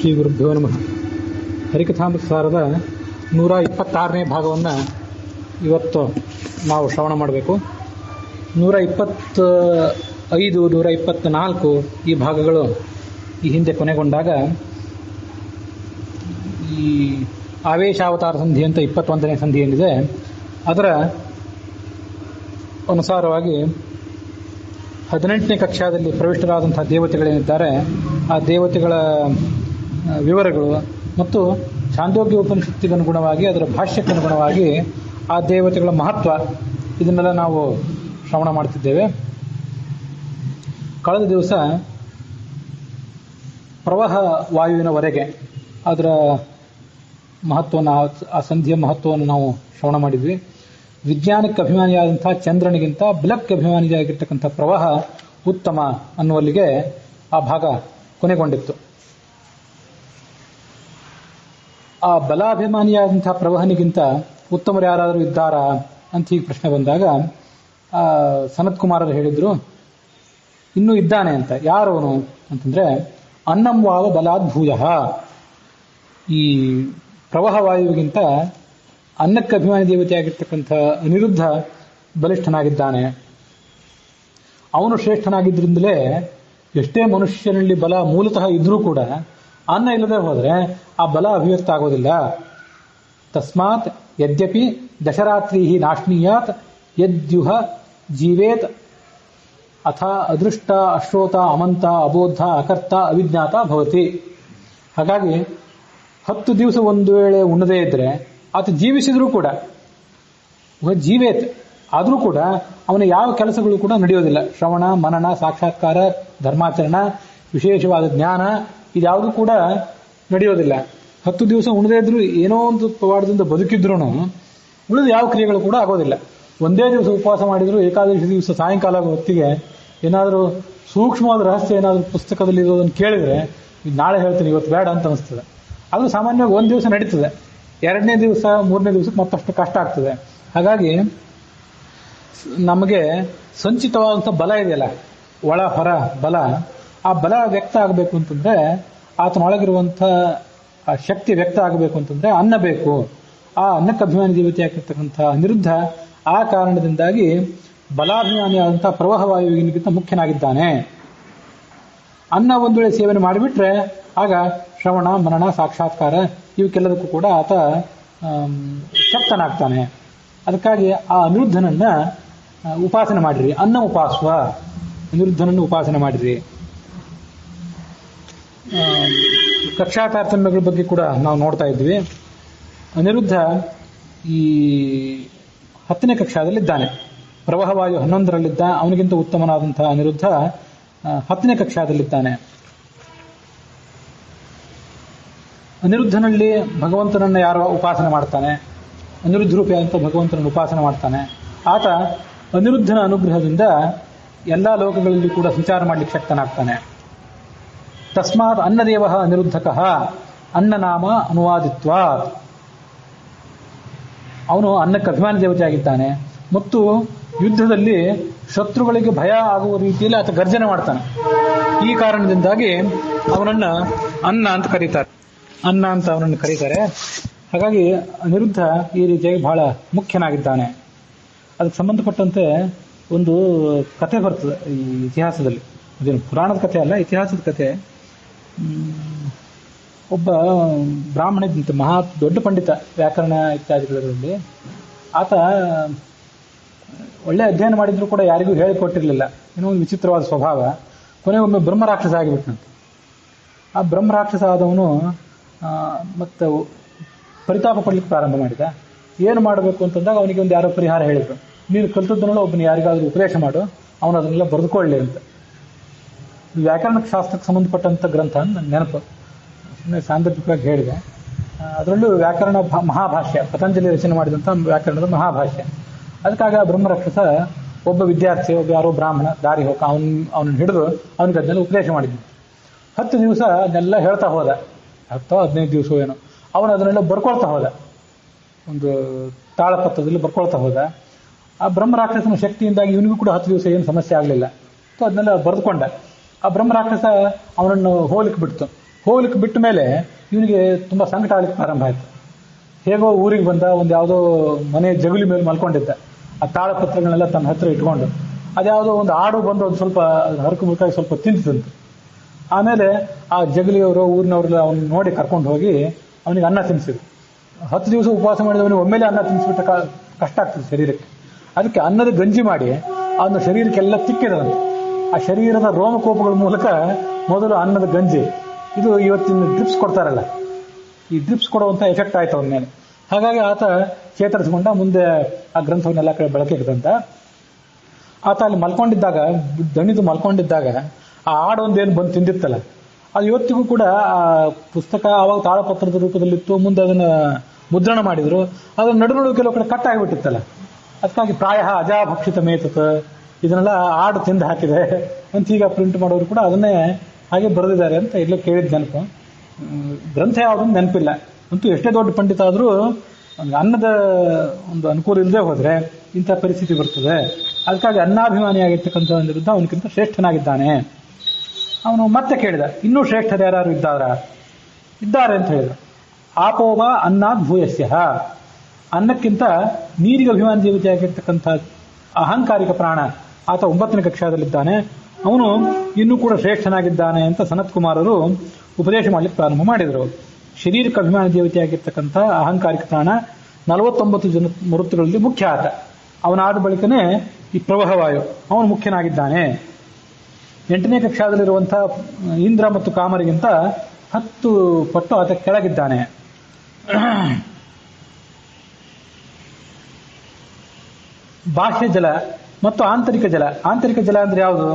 ಶ್ರೀ ಗುರುಭ್ಯೋ ನಮಃ. ಹರಿಕಥಾಮೃತಸಾರದ 126ನೇ ಭಾಗವನ್ನು ಇವತ್ತು ನಾವು ಶ್ರವಣ ಮಾಡಬೇಕು. 125, 124 ಈ ಭಾಗಗಳು ಈ ಹಿಂದೆ ಕೊನೆಗೊಂಡಾಗ ಈ ಆವೇಶಾವತಾರ ಸಂಧಿ ಅಂತ 21ನೇ ಸಂಧಿ ಏನಿದೆ ಅದರ ಅನುಸಾರವಾಗಿ 18ನೇ ಕಕ್ಷಾದಲ್ಲಿ ಪ್ರವಿಷ್ಟರಾದಂತಹ ದೇವತೆಗಳೇನಿದ್ದಾರೆ ಆ ದೇವತೆಗಳ ವಿವರಗಳು ಮತ್ತು ಛಾಂದೋಗ್ಯ ಉಪನಿಷತ್ತಿಗೆ ಅನುಗುಣವಾಗಿ ಅದರ ಭಾಷ್ಯಕ್ಕೆ ಅನುಗುಣವಾಗಿ ಆ ದೇವತೆಗಳ ಮಹತ್ವ ಇದನ್ನೆಲ್ಲ ನಾವು ಶ್ರವಣ ಮಾಡ್ತಿದ್ದೇವೆ. ಕಳೆದ ದಿವಸ ಪ್ರವಾಹ ವಾಯುವಿನವರೆಗೆ ಅದರ ಮಹತ್ವವನ್ನು ಆ ಸಂಧಿಯ ಮಹತ್ವವನ್ನು ನಾವು ಶ್ರವಣ ಮಾಡಿದ್ವಿ. ವಿಜ್ಞಾನಕ್ಕೆ ಅಭಿಮಾನಿಯಾದಂತಹ ಚಂದ್ರನಿಗಿಂತ ಬಲಕ್ಕೆ ಅಭಿಮಾನಿಯಾಗಿರ್ತಕ್ಕಂಥ ಪ್ರವಾಹ ಉತ್ತಮ ಅನ್ನುವಲ್ಲಿಗೆ ಆ ಭಾಗ ಕೊನೆಗೊಂಡಿತ್ತು. ಆ ಬಲಾಭಿಮಾನಿಯಾದಂತಹ ಪ್ರವಾಹನಿಗಿಂತ ಉತ್ತಮರು ಯಾರಾದರೂ ಇದ್ದಾರಾ ಅಂತ ಹೀಗೆ ಪ್ರಶ್ನೆ ಬಂದಾಗ ಸನತ್ ಕುಮಾರರು ಹೇಳಿದ್ರು ಇನ್ನೂ ಇದ್ದಾನೆ ಅಂತ. ಯಾರವನು ಅಂತಂದ್ರೆ ಅನ್ನಂ ವಾವ ಬಲಾದ್ಭೂಯ. ಈ ಪ್ರವಾಹ ವಾಯುವಿಗಿಂತ ಅನ್ನಕ್ಕೆ ಅಭಿಮಾನಿ ದೇವತೆಯಾಗಿರ್ತಕ್ಕಂಥ ಅನಿರುದ್ಧ ಬಲಿಷ್ಠನಾಗಿದ್ದಾನೆ. ಅವನು ಶ್ರೇಷ್ಠನಾಗಿದ್ದರಿಂದಲೇ ಎಷ್ಟೇ ಮನುಷ್ಯನಲ್ಲಿ ಬಲ ಮೂಲತಃ ಇದ್ರೂ ಕೂಡ ಅನ್ನ ಇಲ್ಲದೆ ಹೋದರೆ ಆ ಬಲ ಅಭಿವ್ಯಕ್ತ ಆಗೋದಿಲ್ಲ. ತಸ್ಮಾತ್ ಯದ್ಯಪಿ ದಶರಾತ್ರಿ ನಾಶ್ನೀಯಾತ್ ಯದ್ಯುಹ ಜೀವೇತ್ ಅಥ ಅದೃಷ್ಟ ಅಶ್ರೋತ ಅಮಂತ ಅಬೋಧ ಅಕರ್ತ ಅವಿಜ್ಞಾತ ಭವತಿ. ಹಾಗಾಗಿ 10 ದಿವಸ ಒಂದು ವೇಳೆ ಉಣ್ಣದೇ ಇದ್ರೆ ಆತ ಜೀವಿಸಿದ್ರೂ ಕೂಡ ಜೀವೇತ್ ಆದರೂ ಕೂಡ ಅವನ ಯಾವ ಕೆಲಸಗಳು ಕೂಡ ನಡೆಯೋದಿಲ್ಲ. ಶ್ರವಣ ಮನನ ಸಾಕ್ಷಾತ್ಕಾರ ಧರ್ಮಾಚರಣ ವಿಶೇಷವಾದ ಜ್ಞಾನ ಇದ್ಯಾವುದೂ ಕೂಡ ನಡೆಯೋದಿಲ್ಲ. 10 ದಿವಸ ಉಣ್ಣದೇ ಇದ್ರೂ ಏನೋ ಒಂದು ಪವಾಡದಿಂದ ಬದುಕಿದ್ರು ಉಳಿದ ಯಾವ ಕ್ರಿಯೆಗಳು ಕೂಡ ಆಗೋದಿಲ್ಲ. ಒಂದೇ ದಿವಸ ಉಪವಾಸ ಮಾಡಿದ್ರು ಏಕಾದಶಿ ದಿವಸ ಸಾಯಂಕಾಲ ಹೊತ್ತಿಗೆ ಏನಾದರೂ ಸೂಕ್ಷ್ಮವಾದ ರಹಸ್ಯ ಏನಾದರೂ ಪುಸ್ತಕದಲ್ಲಿ ಇರೋದನ್ನು ಕೇಳಿದ್ರೆ ನಾಳೆ ಹೇಳ್ತೀನಿ ಇವತ್ತು ಬೇಡ ಅಂತ ಅನಿಸ್ತದೆ. ಅದು ಸಾಮಾನ್ಯವಾಗಿ ಒಂದು ದಿವಸ ನಡೀತದೆ, 2ನೇ ದಿವಸ 3ನೇ ದಿವಸಕ್ಕೆ ಮತ್ತಷ್ಟು ಕಷ್ಟ ಆಗ್ತದೆ. ಹಾಗಾಗಿ ನಮಗೆ ಸಂಚಿತವಾದಂಥ ಬಲ ಇದೆಯಲ್ಲ, ಒಳ ಹೊರ ಬಲ, ಆ ಬಲ ವ್ಯಕ್ತ ಆಗಬೇಕು ಅಂತಂದ್ರೆ ಆತನೊಳಗಿರುವಂಥ ಆ ಶಕ್ತಿ ವ್ಯಕ್ತ ಆಗಬೇಕು ಅಂತಂದ್ರೆ ಅನ್ನ ಬೇಕು. ಆ ಅನ್ನಕ್ಕೆ ಅಭಿಮಾನಿ ದೇವತೆಯಾಗಿರ್ತಕ್ಕಂಥ ಅನಿರುದ್ಧ ಆ ಕಾರಣದಿಂದಾಗಿ ಬಲಾಭಿಮಾನಿಯಾದಂತಹ ಪ್ರವಾಹವಾಯುವಿಗಿಂತ ಮುಖ್ಯನಾಗಿದ್ದಾನೆ. ಅನ್ನ ಒಂದು ವೇಳೆ ಸೇವನೆ ಮಾಡಿಬಿಟ್ರೆ ಆಗ ಶ್ರವಣ ಮನನ ಸಾಕ್ಷಾತ್ಕಾರ ಇವಕ್ಕೆಲ್ಲದಕ್ಕೂ ಕೂಡ ಆತ ಶಕ್ತನಾಗ್ತಾನೆ. ಅದಕ್ಕಾಗಿ ಆ ಅನಿರುದ್ಧನನ್ನ ಉಪಾಸನೆ ಮಾಡಿರಿ. ಅನ್ನ ಉಪಾಸ್ವ, ಅನಿರುದ್ಧನನ್ನು ಉಪಾಸನೆ ಮಾಡಿರಿ. ಕಕ್ಷಾ ತಾರತಮ್ಯಗಳ ಬಗ್ಗೆ ಕೂಡ ನಾವು ನೋಡ್ತಾ ಇದ್ವಿ. ಅನಿರುದ್ಧ ಈ 10ನೇ ಕಕ್ಷಾದಲ್ಲಿದ್ದಾನೆ. ಪ್ರವಾಹವಾಯು 11ರಲ್ಲಿದ್ದ, ಅವನಿಗಿಂತ ಉತ್ತಮನಾದಂತಹ ಅನಿರುದ್ಧ 10ನೇ ಕಕ್ಷಾದಲ್ಲಿದ್ದಾನೆ. ಅನಿರುದ್ಧನಲ್ಲಿ ಭಗವಂತನನ್ನು ಯಾರೋ ಉಪಾಸನೆ ಮಾಡ್ತಾನೆ, ಅನಿರುದ್ಧ ರೂಪಿಯಾದಂಥ ಭಗವಂತನನ್ನು ಉಪಾಸನೆ ಮಾಡ್ತಾನೆ. ಆತ ಅನಿರುದ್ಧನ ಅನುಗ್ರಹದಿಂದ ಎಲ್ಲ ಲೋಕಗಳಲ್ಲಿ ಕೂಡ ಸಂಚಾರ ಮಾಡಲಿಕ್ಕೆ ಶಕ್ತನಾಗ್ತಾನೆ. ತಸ್ಮಾತ್ ಅನ್ನದೇವ ಅನಿರುದ್ಧಕಃ ಅನ್ನನಾಮ ಅನುವಾದಿತ್ವಾತ್. ಅವನು ಅನ್ನಕ್ಕೆ ಅಭಿಮಾನಿ ದೇವತೆಯಾಗಿದ್ದಾನೆ ಮತ್ತು ಯುದ್ಧದಲ್ಲಿ ಶತ್ರುಗಳಿಗೆ ಭಯ ಆಗುವ ರೀತಿಯಲ್ಲಿ ಆತ ಗರ್ಜನೆ ಮಾಡ್ತಾನೆ. ಈ ಕಾರಣದಿಂದಾಗಿ ಅವನನ್ನ ಅನ್ನ ಅಂತ ಕರೀತಾರೆ, ಅನ್ನ ಅಂತ ಅವನನ್ನು ಕರೀತಾರೆ. ಹಾಗಾಗಿ ಅನಿರುದ್ಧ ಈ ರೀತಿಯಾಗಿ ಬಹಳ ಮುಖ್ಯನಾಗಿದ್ದಾನೆ. ಅದಕ್ಕೆ ಸಂಬಂಧಪಟ್ಟಂತೆ ಒಂದು ಕಥೆ ಬರ್ತದೆ ಈ ಇತಿಹಾಸದಲ್ಲಿ. ಅದೇನು ಪುರಾಣದ ಕಥೆ ಅಲ್ಲ, ಇತಿಹಾಸದ ಕಥೆ. ಒಬ್ಬ ಬ್ರಾಹ್ಮಣ ಇದ್ದಂತೆ, ಮಹಾ ದೊಡ್ಡ ಪಂಡಿತ, ವ್ಯಾಕರಣ ಇತ್ಯಾದಿಗಳಲ್ಲಿ. ಆತ ಒಳ್ಳೆ ಅಧ್ಯಯನ ಮಾಡಿದ್ರು ಕೂಡ ಯಾರಿಗೂ ಹೇಳಿಕೊಟ್ಟಿರಲಿಲ್ಲ. ಏನೋ ಒಂದು ವಿಚಿತ್ರವಾದ ಸ್ವಭಾವ. ಕೊನೆಗೊಮ್ಮೆ ಬ್ರಹ್ಮರಾಕ್ಷಸ ಆಗಿಬಿಟ್ಟಂತೆ. ಆ ಬ್ರಹ್ಮರಾಕ್ಷಸ ಆದವನು ಮತ್ತೆ ಪರಿತಾಪ ಪಡ್ಲಿಕ್ಕೆ ಪ್ರಾರಂಭ ಮಾಡಿದ. ಏನು ಮಾಡಬೇಕು ಅಂತಂದಾಗ ಅವನಿಗೆ ಒಂದು ಯಾರೋ ಪರಿಹಾರ ಹೇಳಿದ್ರು. ನೀನು ಕಲ್ತದ್ದನ್ನೆಲ್ಲ ಒಬ್ಬನು ಯಾರಿಗಾದ್ರೂ ಉಪದೇಶ ಮಾಡು, ಅವನು ಅದನ್ನೆಲ್ಲ ಬರೆದುಕೊಳ್ಳಿ ಅಂತ. ವ್ಯಾಕರಣ ಶಾಸ್ತ್ರಕ್ಕೆ ಸಂಬಂಧಪಟ್ಟಂಥ ಗ್ರಂಥ ನನ್ನ ನೆನಪು, ಸುಮ್ಮನೆ ಸಾಂದರ್ಭಿಕವಾಗಿ ಹೇಳಿದೆ. ಅದರಲ್ಲೂ ವ್ಯಾಕರಣ ಮಹಾಭಾಷ್ಯ, ಪತಂಜಲಿ ರಚನೆ ಮಾಡಿದಂಥ ವ್ಯಾಕರಣದ ಮಹಾಭಾಷ್ಯ. ಅದಕ್ಕಾಗ ಬ್ರಹ್ಮರಾಕ್ಷಸ ಒಬ್ಬ ವಿದ್ಯಾರ್ಥಿ, ಒಬ್ಬ ಯಾರೋ ಬ್ರಾಹ್ಮಣ ದಾರಿ ಹೋಗ ಅವನನ್ನು ಹಿಡಿದು ಅವನಿಗೆ ಅದನ್ನೆಲ್ಲ ಉಪದೇಶ ಮಾಡಿದ್ನು. 10 ದಿವಸ ಅದನ್ನೆಲ್ಲ ಹೇಳ್ತಾ ಹೋದ, 10-15 ದಿವಸ ಏನೋ. ಅವನು ಅದನ್ನೆಲ್ಲ ಬರ್ಕೊಳ್ತಾ ಹೋದ, ಒಂದು ತಾಳಪತ್ರದಲ್ಲಿ ಬರ್ಕೊಳ್ತಾ ಹೋದ. ಆ ಬ್ರಹ್ಮರಾಕ್ಷಸನ ಶಕ್ತಿಯಿಂದಾಗಿ ಇವನಿಗೂ ಕೂಡ 10 ದಿವಸ ಏನು ಸಮಸ್ಯೆ ಆಗಲಿಲ್ಲ. ಅದನ್ನೆಲ್ಲ ಬರೆದುಕೊಂಡ. ಆ ಬ್ರಹ್ಮರಾಕ್ಷಸ ಅವನನ್ನು ಹೋಲಿಕ್ಕೆ ಬಿಡ್ತು. ಹೋಗ್ಲಿಕ್ಕೆ ಬಿಟ್ಟ ಮೇಲೆ ಇವನಿಗೆ ತುಂಬಾ ಸಂಕಟ ಆಗ್ಲಿಕ್ಕೆ ಪ್ರಾರಂಭ ಆಯ್ತು. ಹೇಗೋ ಊರಿಗೆ ಬಂದ, ಒಂದು ಯಾವುದೋ ಮನೆ ಜಗುಲಿ ಮೇಲೆ ಮಲ್ಕೊಂಡಿದ್ದ, ಆ ತಾಳಪತ್ರಗಳನ್ನೆಲ್ಲ ತನ್ನ ಹತ್ರ ಇಟ್ಕೊಂಡು. ಅದ್ಯಾವುದೋ ಒಂದು ಆಡು ಬಂದು ಒಂದು ಸ್ವಲ್ಪ ಹರಕು ಮುರುಕಾಗಿ ಸ್ವಲ್ಪ ತಿಂತಿದಂತು. ಆಮೇಲೆ ಆ ಜಗಲಿಯವರು ಊರಿನವ್ರೆಲ್ಲ ಅವನು ನೋಡಿ ಕರ್ಕೊಂಡು ಹೋಗಿ ಅವನಿಗೆ ಅನ್ನ ತಿನ್ನಿಸಿದ್ರು. 10 ದಿವಸ ಉಪವಾಸ ಮಾಡಿದವನಿಗೆ ಒಮ್ಮೆಲೆ ಅನ್ನ ತಿನ್ನಿಸ್ಬಿಟ್ಟ ಕಷ್ಟ ಆಗ್ತದೆ ಶರೀರಕ್ಕೆ. ಅದಕ್ಕೆ ಅನ್ನದ ಗಂಜಿ ಮಾಡಿ ಅವನ ಶರೀರಕ್ಕೆಲ್ಲ ತಿಕ್ಕಿದಂತೆ. ಆ ಶರೀರದ ರೋಮಕೋಪಗಳ ಮೂಲಕ ಮೊದಲು ಅನ್ನದ ಗಂಜಿ, ಇದು ಇವತ್ತಿನ ಡ್ರಿಪ್ಸ್ ಕೊಡ್ತಾರಲ್ಲ, ಈ ಡ್ರಿಪ್ಸ್ ಕೊಡುವಂತ ಎಫೆಕ್ಟ್ ಆಯ್ತು ಅವನ ಮೇಲೆ. ಹಾಗಾಗಿ ಆತ ಚೇತರಿಸಿಕೊಂಡ. ಮುಂದೆ ಆ ಗ್ರಂಥವನ್ನೆಲ್ಲ ಕಡೆ ಬೆಳಕಿಗೆ ತಂದ. ಆತ ಅಲ್ಲಿ ಮಲ್ಕೊಂಡಿದ್ದಾಗ, ದಣಿದು ಮಲ್ಕೊಂಡಿದ್ದಾಗ ಆ ಹಾಡೊಂದೇನು ಬಂದು ತಿಂದಿತ್ತಲ್ಲ, ಅದು ಇವತ್ತಿಗೂ ಕೂಡ ಆ ಪುಸ್ತಕ ಆವಾಗ ತಾಳಪತ್ರದ ರೂಪದಲ್ಲಿತ್ತು. ಮುಂದೆ ಅದನ್ನ ಮುದ್ರಣ ಮಾಡಿದ್ರು. ಅದನ್ನ ನಡುನಡು ಕೆಲವು ಕಡೆ ಕಟ್ ಆಗಿಬಿಟ್ಟಿತ್ತಲ್ಲ, ಅದಕ್ಕಾಗಿ ಪ್ರಾಯ ಅಜಾಭಕ್ಷಿತ ಮೇತತ್, ಇದನ್ನೆಲ್ಲ ಹಾಡು ತಿಂದು ಹಾಕಿದೆ ಅಂತ ಈಗ ಪ್ರಿಂಟ್ ಮಾಡೋರು ಕೂಡ ಅದನ್ನೇ ಹಾಗೆ ಬರೆದಿದ್ದಾರೆ ಅಂತ ಎಲ್ಲೋ ಕೇಳಿದ ನೆನಪು. ಗ್ರಂಥ ಯಾವುದನ್ನು ನೆನಪಿಲ್ಲ. ಅಂತೂ ಎಷ್ಟೇ ದೊಡ್ಡ ಪಂಡಿತ ಆದರೂ ಅನ್ನದ ಒಂದು ಅನುಕೂಲ ಇಲ್ಲದೆ ಹೋದ್ರೆ ಇಂಥ ಪರಿಸ್ಥಿತಿ ಬರ್ತದೆ. ಅದಕ್ಕಾಗಿ ಅನ್ನಾಭಿಮಾನಿಯಾಗಿರ್ತಕ್ಕಂಥ ವಿರುದ್ಧ ಅವನಕ್ಕಿಂತ ಶ್ರೇಷ್ಠನಾಗಿದ್ದಾನೆ. ಅವನು ಮತ್ತೆ ಕೇಳಿದ, ಇನ್ನೂ ಶ್ರೇಷ್ಠರು ಯಾರು ಇದ್ದಾರೆ ಅಂತ ಹೇಳಿದ. ಆಪೋವ ಅನ್ನಾದ್ ಭೂಯಸ್ಯ, ಅನ್ನಕ್ಕಿಂತ ನೀರಿಗೆ ಅಭಿಮಾನ ಜೀವಿತೆಯಾಗಿರ್ತಕ್ಕಂಥ ಅಹಂಕಾರಿಕ ಪ್ರಾಣ ಆತ 9ನೇ ಕಕ್ಷಾದಲ್ಲಿದ್ದಾನೆ. ಅವನು ಇನ್ನೂ ಕೂಡ ಶ್ರೇಷ್ಠನಾಗಿದ್ದಾನೆ ಅಂತ ಸನತ್ ಕುಮಾರರು ಉಪದೇಶ ಮಾಡಲಿಕ್ಕೆ ಪ್ರಾರಂಭ ಮಾಡಿದರು. ಶರೀರಕ್ಕೆ ಅಭಿಮಾನ ಜೀವಿತೆಯಾಗಿರ್ತಕ್ಕಂಥ ಅಹಂಕಾರಿಕ ಪ್ರಾಣ 49 ಜನ ಮರುತ್ತುಗಳಲ್ಲಿ ಮುಖ್ಯ ಆತ. ಅವನಾದ ಬಳಿಕನೇ ಈ ಪ್ರವಹವಾಯು, ಅವನು ಮುಖ್ಯನಾಗಿದ್ದಾನೆ. 8ನೇ ಕಕ್ಷಾದಲ್ಲಿರುವಂತಹ ಇಂದ್ರ ಮತ್ತು ಕಾಮರಿಗಿಂತ 10 ಪಟ್ಟು ಆತ ಕೆಳಗಿದ್ದಾನೆ. ಬಾಹ್ಯ ಜಲ ಮತ್ತು ಆಂತರಿಕ ಜಲ. ಆಂತರಿಕ ಜಲ ಅಂದ್ರೆ ಯಾವುದು?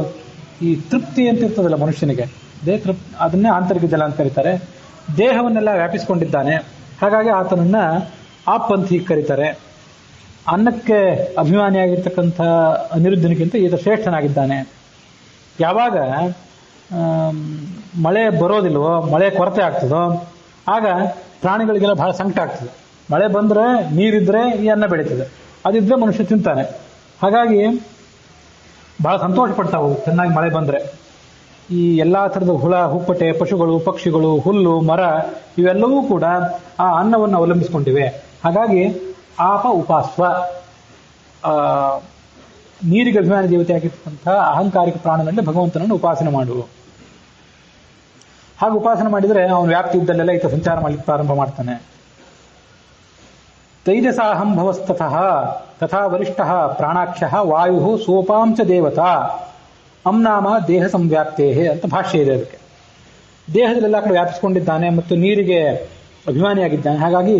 ಈ ತೃಪ್ತಿ ಅಂತ ಇರ್ತದಲ್ಲ ಮನುಷ್ಯನಿಗೆ, ಅದನ್ನೇ ಆಂತರಿಕ ಜಲ ಅಂತ ಕರೀತಾರೆ. ದೇಹವನ್ನೆಲ್ಲ ವ್ಯಾಪಿಸಿಕೊಂಡಿದ್ದಾನೆ. ಹಾಗಾಗಿ ಆತನನ್ನ ಆಪ್ ಅಂತ ಹೀಗೆ ಕರೀತಾರೆ. ಅನ್ನಕ್ಕೆ ಅಭಿಮಾನಿಯಾಗಿರ್ತಕ್ಕಂಥ ಅನಿರುದ್ಧನಿಗಿಂತ ಈತ ಶ್ರೇಷ್ಠನಾಗಿದ್ದಾನೆ. ಯಾವಾಗ ಮಳೆ ಬರೋದಿಲ್ವೋ, ಮಳೆ ಕೊರತೆ ಆಗ್ತದೋ, ಆಗ ಪ್ರಾಣಿಗಳಿಗೆಲ್ಲ ಬಹಳ ಸಂಕಟ ಆಗ್ತದೆ. ಮಳೆ ಬಂದ್ರೆ, ನೀರಿದ್ರೆ ಈ ಅನ್ನ ಬೆಳೀತದೆ, ಅದಿದ್ರೆ ಮನುಷ್ಯ ತಿಂತಾನೆ. ಹಾಗಾಗಿ ಬಹಳ ಸಂತೋಷ ಪಡ್ತಾವು ಚೆನ್ನಾಗಿ ಮಳೆ ಬಂದ್ರೆ. ಈ ಎಲ್ಲಾ ಥರದ ಹುಳ ಹುಪ್ಪಟೆ, ಪಶುಗಳು, ಪಕ್ಷಿಗಳು, ಹುಲ್ಲು, ಮರ ಇವೆಲ್ಲವೂ ಕೂಡ ಆ ಅನ್ನವನ್ನು ಅವಲಂಬಿಸಿಕೊಂಡಿವೆ. ಹಾಗಾಗಿ ಆಪ ಉಪಾಸ್ವ, ನೀರಿಗೆ ಅಭಿಮಾನ ದೇವತೆಯಾಗಿರ್ತಕ್ಕಂತಹ ಅಹಂಕಾರಿಕ ಪ್ರಾಣನಲ್ಲಿ ಭಗವಂತನನ್ನು ಉಪಾಸನೆ ಮಾಡು. ಹಾಗೆ ಉಪಾಸನೆ ಮಾಡಿದರೆ ಅವನು ವ್ಯಾಪ್ತಿ ಇದ್ದಲ್ಲೆಲ್ಲ ಈತ ಸಂಚಾರ ಮಾಡಲಿಕ್ಕೆ ಪ್ರಾರಂಭ ಮಾಡ್ತಾನೆ. ತೈಜಸಾಹಂಭವಸ್ತತಃ ತಥಾ ವರಿಷ್ಠ ಪ್ರಾಣಾಖ್ಯ ವಾಯು ಸೋಪಾಂಚ ದೇವತಾ ಅಂನಾಮ ದೇಹ ಸಂವ್ಯಾಪ್ತೇ ಅಂತ ಭಾಷ್ಯ ಇದೆ. ಅದಕ್ಕೆ ದೇಹದಲ್ಲೆಲ್ಲ ಕಡೆ ವ್ಯಾಪಿಸಿಕೊಂಡಿದ್ದಾನೆ ಮತ್ತು ನೀರಿಗೆ ಅಭಿಮಾನಿಯಾಗಿದ್ದಾನೆ. ಹಾಗಾಗಿ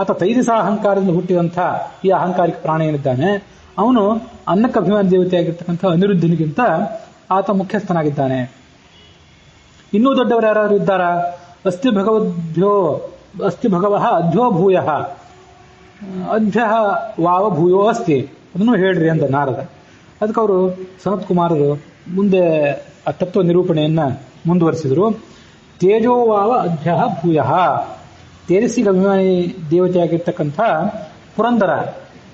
ಆತ ತೈಜಸ ಅಹಂಕಾರದಿಂದ ಹುಟ್ಟಿದಂಥ ಈ ಅಹಂಕಾರಿಕ ಪ್ರಾಣ ಏನಿದ್ದಾನೆ ಅವನು ಅನ್ನಕ್ಕೆ ಅಭಿಮಾನ ದೇವತೆಯಾಗಿರ್ತಕ್ಕಂಥ ಅನಿರುದ್ಧನಿಗಿಂತ ಆತ ಮುಖ್ಯಸ್ಥನಾಗಿದ್ದಾನೆ. ಇನ್ನೂ ದೊಡ್ಡವರು ಯಾರಾದ್ರು ಇದ್ದಾರಾ? ಅಸ್ತಿ ಭಗವಃ ಅಧ್ವೋ ಭೂಯ ಅಧ್ಯ ವಾವ ಭೂಯೋ ಅಸ್ತಿ, ಅದನ್ನು ಹೇಳ್ರಿ ಅಂದ ನಾರದ. ಅದಕ್ಕೆ ಅವರು ಸನತ್ ಕುಮಾರರು ಮುಂದೆ ಆ ತತ್ವ ನಿರೂಪಣೆಯನ್ನ ಮುಂದುವರಿಸಿದರು. ತೇಜೋವಾವ ಅಧ್ಯ ಭೂಯ, ತೇಜಸ್ಸಿಗೆ ಅಭಿಮಾನಿ ದೇವತೆಯಾಗಿರ್ತಕ್ಕಂಥ ಪುರಂದರ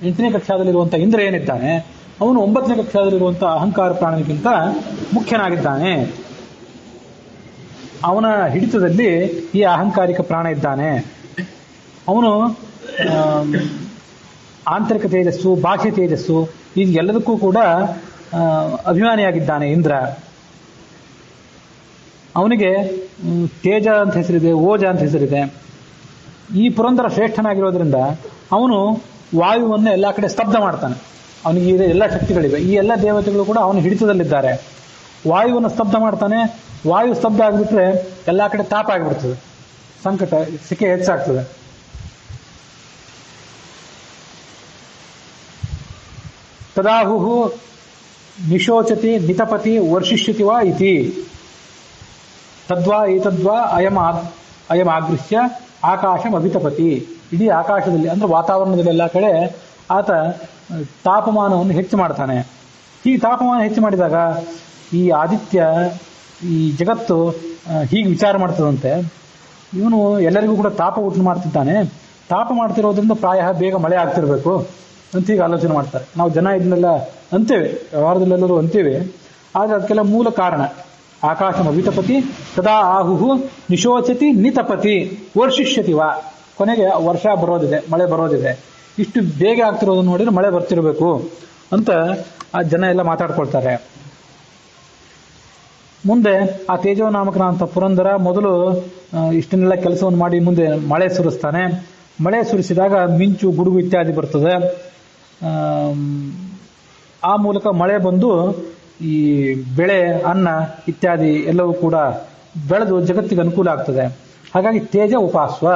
8ನೇ ಕಕ್ಷಾದಲ್ಲಿರುವಂತಹ ಇಂದ್ರ ಏನಿದ್ದಾನೆ ಅವನು 9ನೇ ಕಕ್ಷಾದಲ್ಲಿರುವಂತಹ ಅಹಂಕಾರ ಪ್ರಾಣನಿಗಿಂತ ಮುಖ್ಯನಾಗಿದ್ದಾನೆ. ಅವನ ಹಿಡಿತದಲ್ಲಿ ಈ ಅಹಂಕಾರಿಕ ಪ್ರಾಣ ಇದ್ದಾನೆ. ಅವನು ಆಂತರಿಕ ತೇಜಸ್ಸು, ಬಾಹ್ಯ ತೇಜಸ್ಸು ಎಲ್ಲದಕ್ಕೂ ಕೂಡ ಅಭಿಮಾನಿಯಾಗಿದ್ದಾನೆ ಇಂದ್ರ. ಅವನಿಗೆ ತೇಜ ಅಂತ ಹೆಸರಿದೆ, ಓಜ ಅಂತ ಹೆಸರಿದೆ. ಈ ಪುರಂದರ ಶ್ರೇಷ್ಠನಾಗಿರೋದ್ರಿಂದ ಅವನು ವಾಯುವನ್ನು ಎಲ್ಲಾ ಕಡೆ ಸ್ತಬ್ಧ ಮಾಡ್ತಾನೆ. ಅವನಿಗೆ ಎಲ್ಲ ಶಕ್ತಿಗಳಿವೆ. ಈ ಎಲ್ಲ ದೇವತೆಗಳು ಕೂಡ ಅವನ ಹಿಡಿತದಲ್ಲಿದ್ದಾರೆ. ವಾಯುವನ್ನು ಸ್ತಬ್ಧ ಮಾಡ್ತಾನೆ. ವಾಯು ಸ್ತಬ್ಧ ಆಗಿಬಿಟ್ರೆ ಎಲ್ಲಾ ಕಡೆ ತಾಪ ಆಗಿಬಿಡ್ತದೆ, ಸಂಕಟ ಸಿಕೆ ಹೆಚ್ಚಾಗ್ತದೆ. ತದಾಹು ನಿಶೋಚತಿ ನಿತಪತಿ ವರ್ಷಿಷ್ಯತಿ ವಾ ಇತಿ ತದ್ವಾ ಏತದ್ವಾ ಅಯಂ ಆಗೃಹ್ಯ ಆಕಾಶಂ ಅಭಿತಪತಿ. ಇಡೀ ಆಕಾಶದಲ್ಲಿ ಅಂದ್ರೆ ವಾತಾವರಣದಲ್ಲಿ ಎಲ್ಲ ಕಡೆ ಆತ ತಾಪಮಾನವನ್ನು ಹೆಚ್ಚು ಮಾಡ್ತಾನೆ. ಈ ತಾಪಮಾನ ಹೆಚ್ಚು ಮಾಡಿದಾಗ ಈ ಆದಿತ್ಯ, ಈ ಜಗತ್ತು ಹೀಗೆ ವಿಚಾರ ಮಾಡ್ತದಂತೆ, ಇವನು ಎಲ್ಲರಿಗೂ ಕೂಡ ತಾಪ ಉಂಟು ಮಾಡ್ತಿದ್ದಾನೆ, ತಾಪ ಮಾಡ್ತಿರೋದ್ರಿಂದ ಪ್ರಾಯ ಬೇಗ ಮಳೆ ಆಗ್ತಿರ್ಬೇಕು ಅಂತ ಹೀಗೆ ಆಲೋಚನೆ ಮಾಡ್ತಾರೆ. ನಾವು ಜನ ಇದನ್ನೆಲ್ಲ ಅಂತೇವೆ, ವ್ಯವಹಾರದಲ್ಲೆಲ್ಲರೂ ಅಂತೇವೆ. ಆದರೆ ಅದಕ್ಕೆಲ್ಲ ಮೂಲ ಕಾರಣ ಆಕಾಶಮವಿತಪತಿ ತದಾ ಆಹುಹು ನಿಶೋಚತಿ ನಿತಪತಿ ವರ್ಷಿಷ್ಯತಿ ವಾ. ಕೊನೆಗೆ ವರ್ಷ ಬರೋದಿದೆ, ಮಳೆ ಬರೋದಿದೆ. ಇಷ್ಟು ಬೇಗ ಆಗ್ತಿರೋದನ್ನು ನೋಡಿದ್ರೆ ಮಳೆ ಬರ್ತಿರಬೇಕು ಅಂತ ಆ ಜನ ಎಲ್ಲ ಮಾತಾಡ್ಕೊಳ್ತಾರೆ. ಮುಂದೆ ಆ ತೇಜೋನಾಮಕನಾದಂಥ ಪುರಂದರ ಮೊದಲು ಇಷ್ಟನ್ನೆಲ್ಲ ಕೆಲಸವನ್ನು ಮಾಡಿ ಮುಂದೆ ಮಳೆ ಸುರಿಸ್ತಾನೆ. ಮಳೆ ಸುರಿಸಿದಾಗ ಮಿಂಚು, ಗುಡುಗು ಇತ್ಯಾದಿ ಬರ್ತದೆ. ಆ ಮೂಲಕ ಮಳೆ ಬಂದು ಈ ಬೆಳೆ, ಅನ್ನ ಇತ್ಯಾದಿ ಎಲ್ಲವೂ ಕೂಡ ಬೆಳೆದು ಜಗತ್ತಿಗೆ ಅನುಕೂಲ ಆಗ್ತದೆ. ಹಾಗಾಗಿ ತೇಜ ಉಪಾಸ್ವ,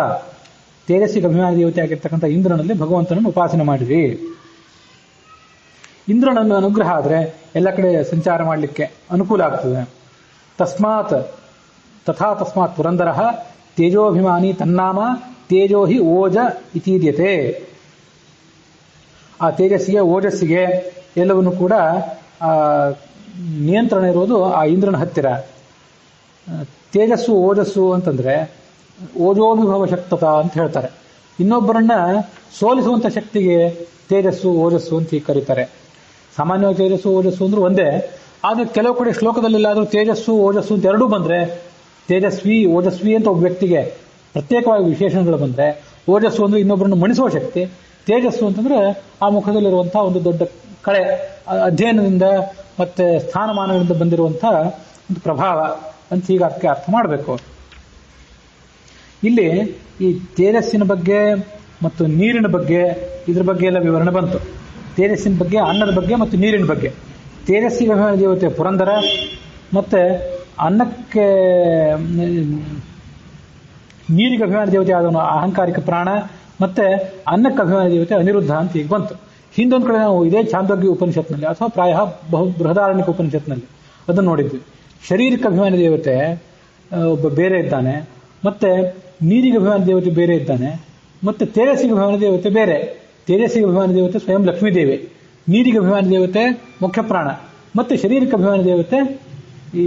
ತೇಜಸ್ಸಿಗೆ ಅಭಿಮಾನಿ ದೇವತೆ ಆಗಿರ್ತಕ್ಕಂಥ ಇಂದ್ರನಲ್ಲಿ ಭಗವಂತನನ್ನು ಉಪಾಸನೆ ಮಾಡಿರಿ. ಇಂದ್ರನನ್ನು ಅನುಗ್ರಹ ಆದರೆ ಎಲ್ಲ ಕಡೆ ಸಂಚಾರ ಮಾಡಲಿಕ್ಕೆ ಅನುಕೂಲ ಆಗ್ತದೆ. ತಸ್ಮಾತ್ ಪುರಂದರ ತೇಜೋಭಿಮಾನಿ ತನ್ನಾಮ ತೇಜೋ ಹಿ ಓಜ ಇತೀರ್ಯತೆ. ಆ ತೇಜಸ್ಸಿಗೆ, ಓಜಸ್ಸಿಗೆ ಎಲ್ಲವನ್ನು ಕೂಡ ನಿಯಂತ್ರಣ ಇರೋದು ಆ ಇಂದ್ರನ ಹತ್ತಿರ. ತೇಜಸ್ಸು, ಓಜಸ್ಸು ಅಂತಂದ್ರೆ ಓಜೋಭಿಭವ ಶಕ್ತತ ಅಂತ ಹೇಳ್ತಾರೆ. ಇನ್ನೊಬ್ಬರನ್ನ ಸೋಲಿಸುವಂತ ಶಕ್ತಿಗೆ ತೇಜಸ್ಸು, ಓಜಸ್ಸು ಅಂತ ಕರೀತಾರೆ. ಸಾಮಾನ್ಯವಾಗಿ ತೇಜಸ್ಸು, ಓಜಸ್ಸು ಅಂದ್ರೆ ಒಂದೇ. ಆದ್ರೆ ಕೆಲವು ಕಡೆ ಶ್ಲೋಕದಲ್ಲೆಲ್ಲಾದ್ರೂ ತೇಜಸ್ಸು, ಓಜಸ್ಸು ಅಂತ ಎರಡೂ ಬಂದ್ರೆ, ತೇಜಸ್ವಿ, ಓಜಸ್ವಿ ಅಂತ ಒಬ್ಬ ವ್ಯಕ್ತಿಗೆ ಪ್ರತ್ಯೇಕವಾಗಿ ವಿಶೇಷಣಗಳು ಬಂದ್ರೆ, ಓಜಸ್ಸು ಅಂದ್ರೆ ಇನ್ನೊಬ್ಬರನ್ನು ಮಣಿಸುವ ಶಕ್ತಿ, ತೇಜಸ್ಸು ಅಂತಂದ್ರೆ ಆ ಮುಖದಲ್ಲಿರುವಂತಹ ಒಂದು ದೊಡ್ಡ ಕಳೆ, ಅಧ್ಯಯನದಿಂದ ಮತ್ತೆ ಸ್ಥಾನಮಾನಗಳಿಂದ ಬಂದಿರುವಂತಹ ಒಂದು ಪ್ರಭಾವ ಅಂತ ಹೀಗೆ ಅದಕ್ಕೆ ಅರ್ಥ ಮಾಡಬೇಕು. ಇಲ್ಲಿ ಈ ತೇಜಸ್ಸಿನ ಬಗ್ಗೆ ಮತ್ತು ನೀರಿನ ಬಗ್ಗೆ, ಇದ್ರ ಬಗ್ಗೆ ಎಲ್ಲ ವಿವರಣೆ ಬಂತು. ತೇಜಸ್ಸಿನ ಬಗ್ಗೆ, ಅನ್ನದ ಬಗ್ಗೆ ಮತ್ತು ನೀರಿನ ಬಗ್ಗೆ. ತೇಜಸ್ಸಿಗೆ ಅಭಿಮಾನಿ ದೇವತೆ ಪುರಂದರ, ಮತ್ತೆ ಅನ್ನಕ್ಕೆ ನೀರಿಗೆ ಅಭಿಮಾನಿ ದೇವತೆ ಆದವನು ಅಹಂಕಾರಿಕ ಪ್ರಾಣ, ಮತ್ತೆ ಅನ್ನಕ್ಕೆ ಅಭಿಮಾನಿ ದೇವತೆ ಅನಿರುದ್ಧ ಅಂತ ಈಗ ಬಂತು. ಹಿಂದೊಂದು ಕಡೆ ನಾವು ಇದೇ ಚಾಂದೋಗ್ಯ ಉಪನಿಷತ್ನಲ್ಲಿ ಅಥವಾ ಪ್ರಾಯ ಬೃಹದಾರಣ್ಯಕ ಉಪನಿಷತ್ನಲ್ಲಿ ಅದನ್ನು ನೋಡಿದ್ವಿ. ಶರೀರಕ್ಕೆ ಅಭಿಮಾನಿ ದೇವತೆ ಒಬ್ಬ ಬೇರೆ ಇದ್ದಾನೆ, ಮತ್ತೆ ನೀರಿಗೆ ಅಭಿಮಾನಿ ದೇವತೆ ಬೇರೆ ಇದ್ದಾನೆ, ಮತ್ತೆ ತೇಜಸ್ಸಿಗೆ ಅಭಿಮಾನಿ ದೇವತೆ ಬೇರೆ. ತೇಜಸ್ಸಿಗೆ ಅಭಿಮಾನಿ ದೇವತೆ ಸ್ವಯಂ ಲಕ್ಷ್ಮೀದೇವಿ, ನೀರಿಗೆ ಅಭಿಮಾನಿ ದೇವತೆ ಮುಖ್ಯ ಪ್ರಾಣ, ಮತ್ತೆ ಶರೀರಕ್ಕೆ ಅಭಿಮಾನಿ ದೇವತೆ ಈ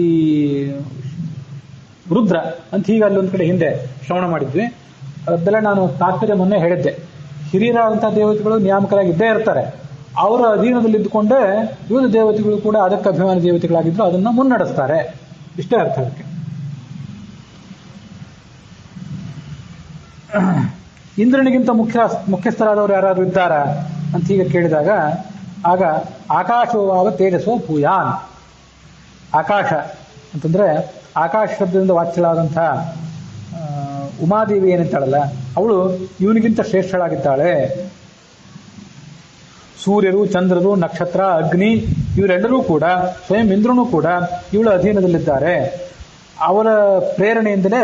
ರುದ್ರ ಅಂತ ಹೀಗೆ ಅಲ್ಲೊಂದು ಕಡೆ ಹಿಂದೆ ಶ್ರವಣ ಮಾಡಿದ್ವಿ. ಅದೆಲ್ಲ ನಾನು ತಾತ್ಪರ್ಯ ಮೊನ್ನೆ ಹೇಳಿದ್ದೆ. ಹಿರಿಯರಾದಂತಹ ದೇವತೆಗಳು ನಿಯಾಮಕರಾಗಿ ಇದ್ದೇ ಇರ್ತಾರೆ. ಅವರ ಅಧೀನದಲ್ಲಿ ಇದ್ದುಕೊಂಡೇ ವಿವಿಧ ದೇವತೆಗಳು ಕೂಡ ಅದಕ್ಕೆ ಅಭಿಮಾನಿ ದೇವತೆಗಳಾಗಿದ್ರು ಅದನ್ನ ಮುನ್ನಡೆಸ್ತಾರೆ. ಇಷ್ಟೇ ಅರ್ಥ ಅದಕ್ಕೆ. ಇಂದ್ರನಿಗಿಂತ ಮುಖ್ಯಸ್ಥರಾದವರು ಯಾರಾದ್ರೂ ಇದ್ದಾರಾ ಅಂತ ಹೀಗೆ ಕೇಳಿದಾಗ, ಆಗ ಆಕಾಶೋವಾವ ತೇಜಸ್ಸೋ ಭೂಯಾನ್. ಆಕಾಶ ಅಂತಂದ್ರೆ ಆಕಾಶ ಶಬ್ದದಿಂದ ವಾಚ್ಯಳಾದಂತಹ ಉಮಾದೇವಿ ಏನಿದ್ದಾಳಲ್ಲ, ಅವಳು ಇವನಿಗಿಂತ ಶ್ರೇಷ್ಠಳಾಗಿದ್ದಾಳೆ. ಸೂರ್ಯರು, ಚಂದ್ರರು, ನಕ್ಷತ್ರ, ಅಗ್ನಿ ಇವರೆಲ್ಲರೂ ಕೂಡ, ಸ್ವಯಂ ಇಂದ್ರನೂ ಕೂಡ ಇವಳ ಅಧೀನದಲ್ಲಿದ್ದಾರೆ. ಅವರ ಪ್ರೇರಣೆಯಿಂದಲೇ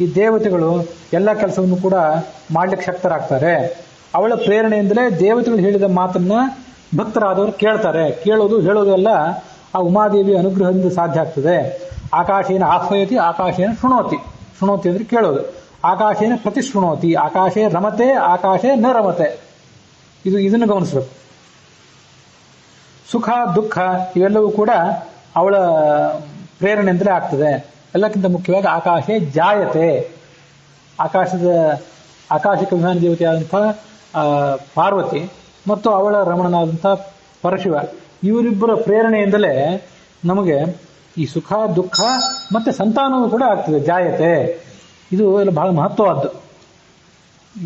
ಈ ದೇವತೆಗಳು ಎಲ್ಲ ಕೆಲಸವನ್ನು ಕೂಡ ಮಾಡ್ಲಿಕ್ಕೆ ಶಕ್ತರಾಗ್ತಾರೆ. ಅವಳ ಪ್ರೇರಣೆಯಿಂದಲೇ ದೇವತೆಗಳು ಹೇಳಿದ ಮಾತನ್ನ ಭಕ್ತರಾದವರು ಕೇಳ್ತಾರೆ. ಕೇಳೋದು, ಹೇಳೋದು ಎಲ್ಲ ಆ ಉಮಾದೇವಿ ಅನುಗ್ರಹದಿಂದ ಸಾಧ್ಯ ಆಗ್ತದೆ. ಆಕಾಶೇನ ಆಹ್ವಯತಿ, ಆಕಾಶೇನ ಶೃಣೋತಿ. ಶೃಣೋತಿ ಅಂದ್ರೆ ಕೇಳೋದು. ಆಕಾಶೇನ ಪ್ರತಿಶೃಣೋತಿ, ಆಕಾಶೇ ರಮತೆ, ಆಕಾಶೇ ನ ರಮತೆ. ಇದನ್ನು ಗಮನಿಸಬೇಕು. ಸುಖ, ದುಃಖ ಇವೆಲ್ಲವೂ ಕೂಡ ಅವಳ ಪ್ರೇರಣೆಯಿಂದಲೇ ಆಗ್ತದೆ. ಎಲ್ಲಕ್ಕಿಂತ ಮುಖ್ಯವಾಗಿ ಆಕಾಶೇ ಜಾಯತೆ. ಆಕಾಶಕ್ಕೆ ಅಭಿಮಾನಿ ದೇವತೆಯಾದಂತಹ ಪಾರ್ವತಿ ಮತ್ತು ಅವಳ ರಮಣನಾದಂತಹ ಪರಶಿವ, ಇವರಿಬ್ಬರ ಪ್ರೇರಣೆಯಿಂದಲೇ ನಮಗೆ ಈ ಸುಖ, ದುಃಖ ಮತ್ತೆ ಸಂತಾನವೂ ಕೂಡ ಆಗ್ತದೆ. ಜಾಯತೆ ಇದು ಎಲ್ಲ ಬಹಳ ಮಹತ್ವವಾದ್ದು.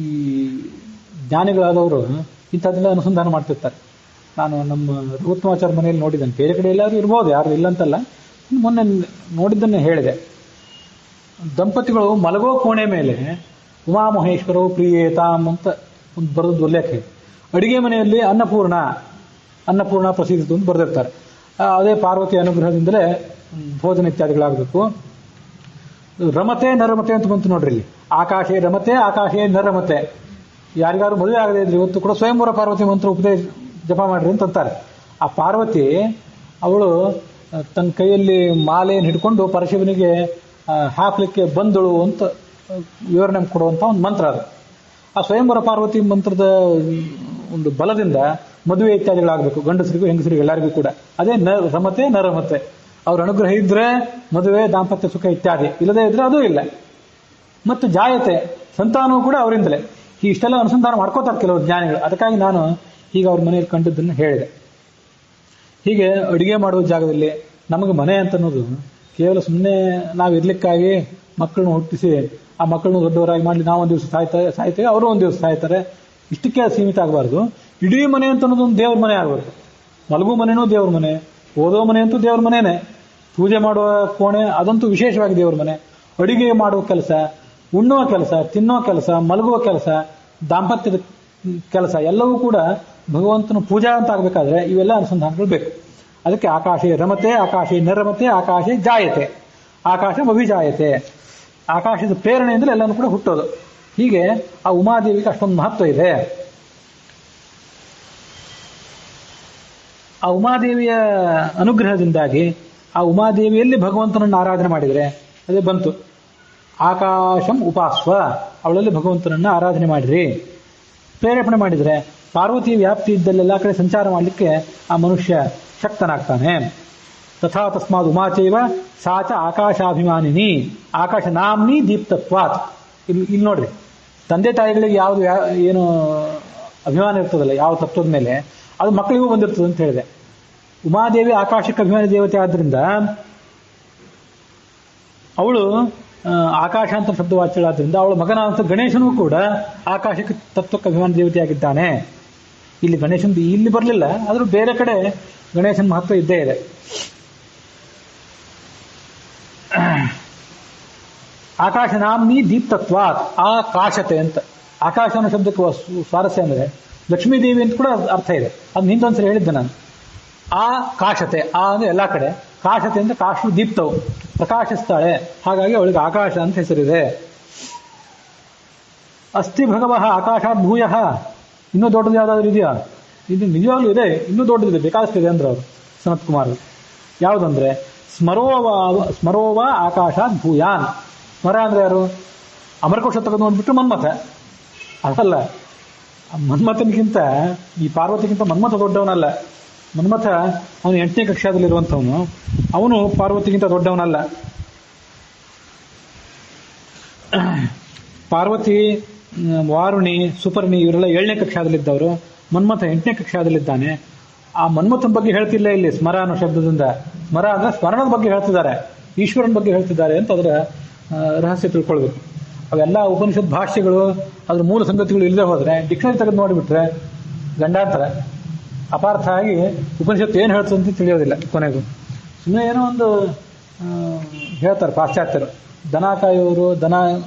ಈ ಜ್ಞಾನಿಗಳಾದವರು ಇಂಥದ್ದೆಲ್ಲ ಅನುಸಂಧಾನ ಮಾಡ್ತಿರ್ತಾರೆ. ನಾನು ನಮ್ಮ ರಘುತ್ತಮಾಚಾರ್ಯ ಮನೆಯಲ್ಲಿ ನೋಡಿದ್ದೇನೆ. ಬೇರೆ ಕಡೆ ಎಲ್ಲಾದ್ರೂ ಇರ್ಬೋದು, ಯಾರು ಇಲ್ಲಂತಲ್ಲ. ಮೊನ್ನೆ ನೋಡಿದ್ದನ್ನೇ ಹೇಳಿದೆ. ದಂಪತಿಗಳು ಮಲಗೋ ಕೋಣೆ ಮೇಲೆ ಉಮಾಮಹೇಶ್ವರವು ಪ್ರಿಯೇತಾಮ್ ಅಂತ ಒಂದು ಬರೆದದ್ದು ಉಲ್ಲೇಖ ಇದೆ. ಅಡಿಗೆ ಮನೆಯಲ್ಲಿ ಅನ್ನಪೂರ್ಣ ಪ್ರಸಿದ್ಧ ಅಂತ ಬರೆದಿರ್ತಾರೆ. ಅದೇ ಪಾರ್ವತಿ ಅನುಗ್ರಹದಿಂದಲೇ ಭೋಜನ ಇತ್ಯಾದಿಗಳಾಗಬೇಕು. ರಮತೆ ನರಮತೆ ಅಂತ ಬಂತು ನೋಡ್ರಿ ಇಲ್ಲಿ. ಆಕಾಶೇ ರಮತೆ, ಆಕಾಶೇ ನರಮತೆ. ಯಾರಿಗಾರು ಮದುವೆ ಆಗದೆ ಇದ್ರೆ ಇವತ್ತು ಕೂಡ ಸ್ವಯಂವರ ಪಾರ್ವತಿ ಮಂತ್ರ ಉಪದೇಶ ಜಪ ಮಾಡ್ರಿ ಅಂತಂತಾರೆ. ಆ ಪಾರ್ವತಿ ಅವಳು ತನ್ನ ಕೈಯಲ್ಲಿ ಮಾಲೆಯನ್ನು ಹಿಡ್ಕೊಂಡು ಪರಶಿವನಿಗೆ ಹಾಕ್ಲಿಕ್ಕೆ ಬಂದಳು ಅಂತ ವಿವರಣೆ ಕೊಡುವಂತ ಒಂದು ಮಂತ್ರ ಅದು. ಆ ಸ್ವಯಂವರ ಪಾರ್ವತಿ ಮಂತ್ರದ ಒಂದು ಬಲದಿಂದ ಮದುವೆ ಇತ್ಯಾದಿಗಳಾಗಬೇಕು, ಗಂಡಸರಿಗೂ ಹೆಂಗಸರಿಗೂ ಎಲ್ಲರಿಗೂ ಕೂಡ. ಅದೇ ರಮತೆ ನರಮತೆ. ಅವ್ರ ಅನುಗ್ರಹ ಇದ್ರೆ ಮದುವೆ, ದಾಂಪತ್ಯ ಸುಖ ಇತ್ಯಾದಿ, ಇಲ್ಲದೇ ಇದ್ರೆ ಅದೂ ಇಲ್ಲ. ಮತ್ತು ಜಾಯತೆ, ಸಂತಾನವೂ ಕೂಡ ಅವರಿಂದಲೇ. ಇಷ್ಟೆಲ್ಲ ಅನುಸಂಧಾನ ಮಾಡ್ಕೋತಾರೆ ಕೆಲವರು ಜ್ಞಾನಿಗಳು. ಅದಕ್ಕಾಗಿ ನಾನು ಹೀಗೆ ಅವ್ರ ಮನೆಯಲ್ಲಿ ಕಂಡದ್ದನ್ನು ಹೇಳಿದೆ. ಹೀಗೆ ಅಡುಗೆ ಮಾಡುವ ಜಾಗದಲ್ಲಿ ನಮಗೆ ಮನೆ ಅಂತ ಅನ್ನೋದು ಕೇವಲ ಸುಮ್ಮನೆ ನಾವು ಇರ್ಲಿಕ್ಕಾಗಿ ಮಕ್ಕಳನ್ನು ಹುಟ್ಟಿಸಿ ಆ ಮಕ್ಕಳನ್ನು ದೊಡ್ಡವರಾಗಿ ಮಾಡಲಿ, ನಾವು ಒಂದು ದಿವಸ ಸಾಯ್ತೇವೆ, ಅವರು ಒಂದು ದಿವಸ ಸಾಯ್ತಾರೆ, ಇಷ್ಟಕ್ಕೆ ಸೀಮಿತ ಆಗಬಾರ್ದು. ಇಡೀ ಮನೆ ಅಂತ ಅನ್ನೋದೊಂದು ದೇವ್ರ ಮನೆ ಆಗಬೇಕು. ಮಲಗು ಮನೆನೂ ದೇವ್ರ ಮನೆ, ಓದೋ ಮನೆ ಅಂತೂ ದೇವ್ರ ಮನೆನೇ, ಪೂಜೆ ಮಾಡುವ ಕೋಣೆ ಅದಂತೂ ವಿಶೇಷವಾಗಿ ದೇವ್ರ ಮನೆ. ಅಡಿಗೆ ಮಾಡುವ ಕೆಲಸ, ಉಣ್ಣುವ ಕೆಲಸ, ತಿನ್ನೋ ಕೆಲಸ, ಮಲಗುವ ಕೆಲಸ, ದಾಂಪತ್ಯದ ಕೆಲಸ ಎಲ್ಲವೂ ಕೂಡ ಭಗವಂತನ ಪೂಜಾ ಅಂತ ಆಗಬೇಕಾದ್ರೆ ಇವೆಲ್ಲ ಅನುಸಂಧಾನಗಳು ಬೇಕು. ಅದಕ್ಕೆ ಆಕಾಶೇ ರಮತೆ, ಆಕಾಶೇ ನಿರಮತೆ, ಆಕಾಶೇ ಜಾಯತೆ, ಆಕಾಶ ಅಭಿಜಾಯತೆ. ಆಕಾಶದ ಪ್ರೇರಣೆಯಿಂದಲೇ ಎಲ್ಲನೂ ಕೂಡ ಹುಟ್ಟೋದು. ಹೀಗೆ ಆ ಉಮಾದೇವಿಗೆ ಅಷ್ಟೊಂದು ಮಹತ್ವ ಇದೆ. ಆ ಉಮಾದೇವಿಯ ಅನುಗ್ರಹದಿಂದಾಗಿ ಆ ಉಮಾದೇವಿಯಲ್ಲಿ ಭಗವಂತನನ್ನು ಆರಾಧನೆ ಮಾಡಿದರೆ ಅದೇ ಬಂತು, ಆಕಾಶಂ ಉಪಾಸ್ವ, ಅವಳಲ್ಲಿ ಭಗವಂತನನ್ನು ಆರಾಧನೆ ಮಾಡಿರಿ, ಪ್ರೇರೇಪಣೆ ಮಾಡಿದರೆ ಪಾರ್ವತಿ ವ್ಯಾಪ್ತಿ ಇದ್ದಲ್ಲೆಲ್ಲ ಕಡೆ ಸಂಚಾರ ಮಾಡಲಿಕ್ಕೆ ಆ ಮನುಷ್ಯ ಶಕ್ತನಾಗ್ತಾನೆ. ತಥಾ ತಸ್ಮಾದ್ ಉಮಾಚೈವ ಸಾಚ ಆಕಾಶಾಭಿಮಾನಿನಿ ಆಕಾಶ ನಾಮ್ನಿ ದೀಪ್ತತ್ವಾತ್. ಇಲ್ಲಿ ನೋಡ್ರಿ, ತಂದೆ ತಾಯಿಗಳಿಗೆ ಯಾವುದು ಏನು ಅಭಿಮಾನ ಇರ್ತದಲ್ಲ ಯಾವ ತತ್ವದ ಮೇಲೆ, ಅದು ಮಕ್ಕಳಿಗೂ ಬಂದಿರ್ತದೆ ಅಂತ ಹೇಳಿದೆ. ಉಮಾದೇವಿ ಆಕಾಶಕ್ಕೆ ಅಭಿಮಾನಿ ದೇವತೆ ಆದ್ದರಿಂದ ಅವಳು ಆಕಾಶ ಅಂತ ಶಬ್ದವಾಚ್ಯಳಾದ್ರಿಂದ ಅವಳ ಮಗನ ಅಂತ ಗಣೇಶನೂ ಕೂಡ ಆಕಾಶಕ್ಕೆ ತತ್ವಕ್ಕೆ ಅಭಿಮಾನಿ ದೇವತೆಯಾಗಿದ್ದಾನೆ. ಇಲ್ಲಿ ಗಣೇಶನ್ ಇಲ್ಲಿ ಬರಲಿಲ್ಲ, ಆದರೂ ಬೇರೆ ಕಡೆ ಗಣೇಶನ ಮಹತ್ವ ಇದ್ದೇ ಇದೆ. ಆಕಾಶ ನಾಮ್ನಿ ದೀಪ್ತತ್ವಾತ್ ಆಕಾಶತೆ ಅಂತ. ಆಕಾಶ ಅನ್ನೋ ಶಬ್ದಕ್ಕೆ ಸ್ವಾರಸ್ಯ ಅಂದರೆ ಲಕ್ಷ್ಮೀದೇವಿ ಅಂತ ಕೂಡ ಅರ್ಥ ಇದೆ. ಅದನ್ನ ಹಿಂದೊಂದ್ಸರಿ ಹೇಳಿದ್ದೆ ನಾನು. ಆ ಕಾಶತೆ, ಆ ಅಂದ್ರೆ ಎಲ್ಲಾ ಕಡೆ, ಕಾಶತೆ ಅಂದ್ರೆ ಕಾಶು ದೀಪ್ತವು, ಪ್ರಕಾಶಿಸ್ತಾಳೆ, ಹಾಗಾಗಿ ಅವಳಿಗೆ ಆಕಾಶ ಅಂತ ಹೆಸರಿದೆ. ಅಸ್ತಿ ಭಗವಃ ಆಕಾಶಾತ್ ಭೂಯಃ. ಇನ್ನೂ ದೊಡ್ಡದು ಯಾವ್ದಾದ್ರು ಇದೆಯಾ? ಇದು ನಿಜವಾಗ್ಲೂ ಇದೆ, ಇನ್ನೂ ದೊಡ್ಡದಿದೆ, ಬೇಕಾದಷ್ಟಿದೆ ಅಂದ್ರು ಅವರು ಸನತ್ ಕುಮಾರ್. ಯಾವುದಂದ್ರೆ ಸ್ಮರೋವ ಆಕಾಶಾತ್ ಭೂಯಾನ್. ಸ್ಮರ ಅಂದ್ರೆ ಯಾರು? ಅಮರಕೋಶ ತೆಗೆದು ನೋಡ್ಬಿಟ್ಟು ಮನ್ಮಥ ಅದಲ್ಲ. ಮನ್ಮಥನಿಗಿಂತ ಈ ಪಾರ್ವತಿಗಿಂತ ಮನ್ಮಥ ದೊಡ್ಡವನಲ್ಲ. ಮನ್ಮಥ ಅವನು 8ನೇ ಕಕ್ಷಾದಲ್ಲಿರುವಂಥವನು, ಅವನು ಪಾರ್ವತಿಗಿಂತ ದೊಡ್ಡವನಲ್ಲ. ಪಾರ್ವತಿ, ವಾರುಣಿ, ಸುಪರ್ಣಿ ಇವರೆಲ್ಲ 7ನೇ ಕಕ್ಷಾದಲ್ಲಿದ್ದವರು, ಮನ್ಮಥ 8ನೇ ಕಕ್ಷಾದಲ್ಲಿದ್ದಾನೆ. ಆ ಮನ್ಮಥನ ಬಗ್ಗೆ ಹೇಳ್ತಿಲ್ಲ ಇಲ್ಲಿ ಸ್ಮರ ಅನ್ನೋ ಶಬ್ದದಿಂದ. ಸ್ಮರ ಅಂದ್ರೆ ಸ್ಮರಣದ ಬಗ್ಗೆ ಹೇಳ್ತಿದ್ದಾರೆ, ಈಶ್ವರನ ಬಗ್ಗೆ ಹೇಳ್ತಿದ್ದಾರೆ ಅಂತ ಅದರ ರಹಸ್ಯ ತಿಳ್ಕೊಳ್ಬೇಕು. ಅವೆಲ್ಲ ಉಪನಿಷತ್ ಭಾಷ್ಯಗಳು, ಅದ್ರ ಮೂಲ ಸಂಗತಿಗಳು ಇಲ್ಲದೆ ಹೋದ್ರೆ ಡಿಕ್ಷನರಿ ತೆಗೆದು ನೋಡಿಬಿಟ್ರೆ ಗಂಡಾಂತರ, ಅಪಾರ್ಥ ಆಗಿ ಉಪನಿಷತ್ತು ಏನು ಹೇಳ್ತದೆ ಅಂತ ತಿಳಿಯೋದಿಲ್ಲ ಕೊನೆಗೂ. ಸುಮ್ಮನೆ ಏನೋ ಒಂದು ಹೇಳ್ತಾರೆ ಪಾಶ್ಚಾತ್ಯರು. ದನ ಕಾಯೋರು, ದನ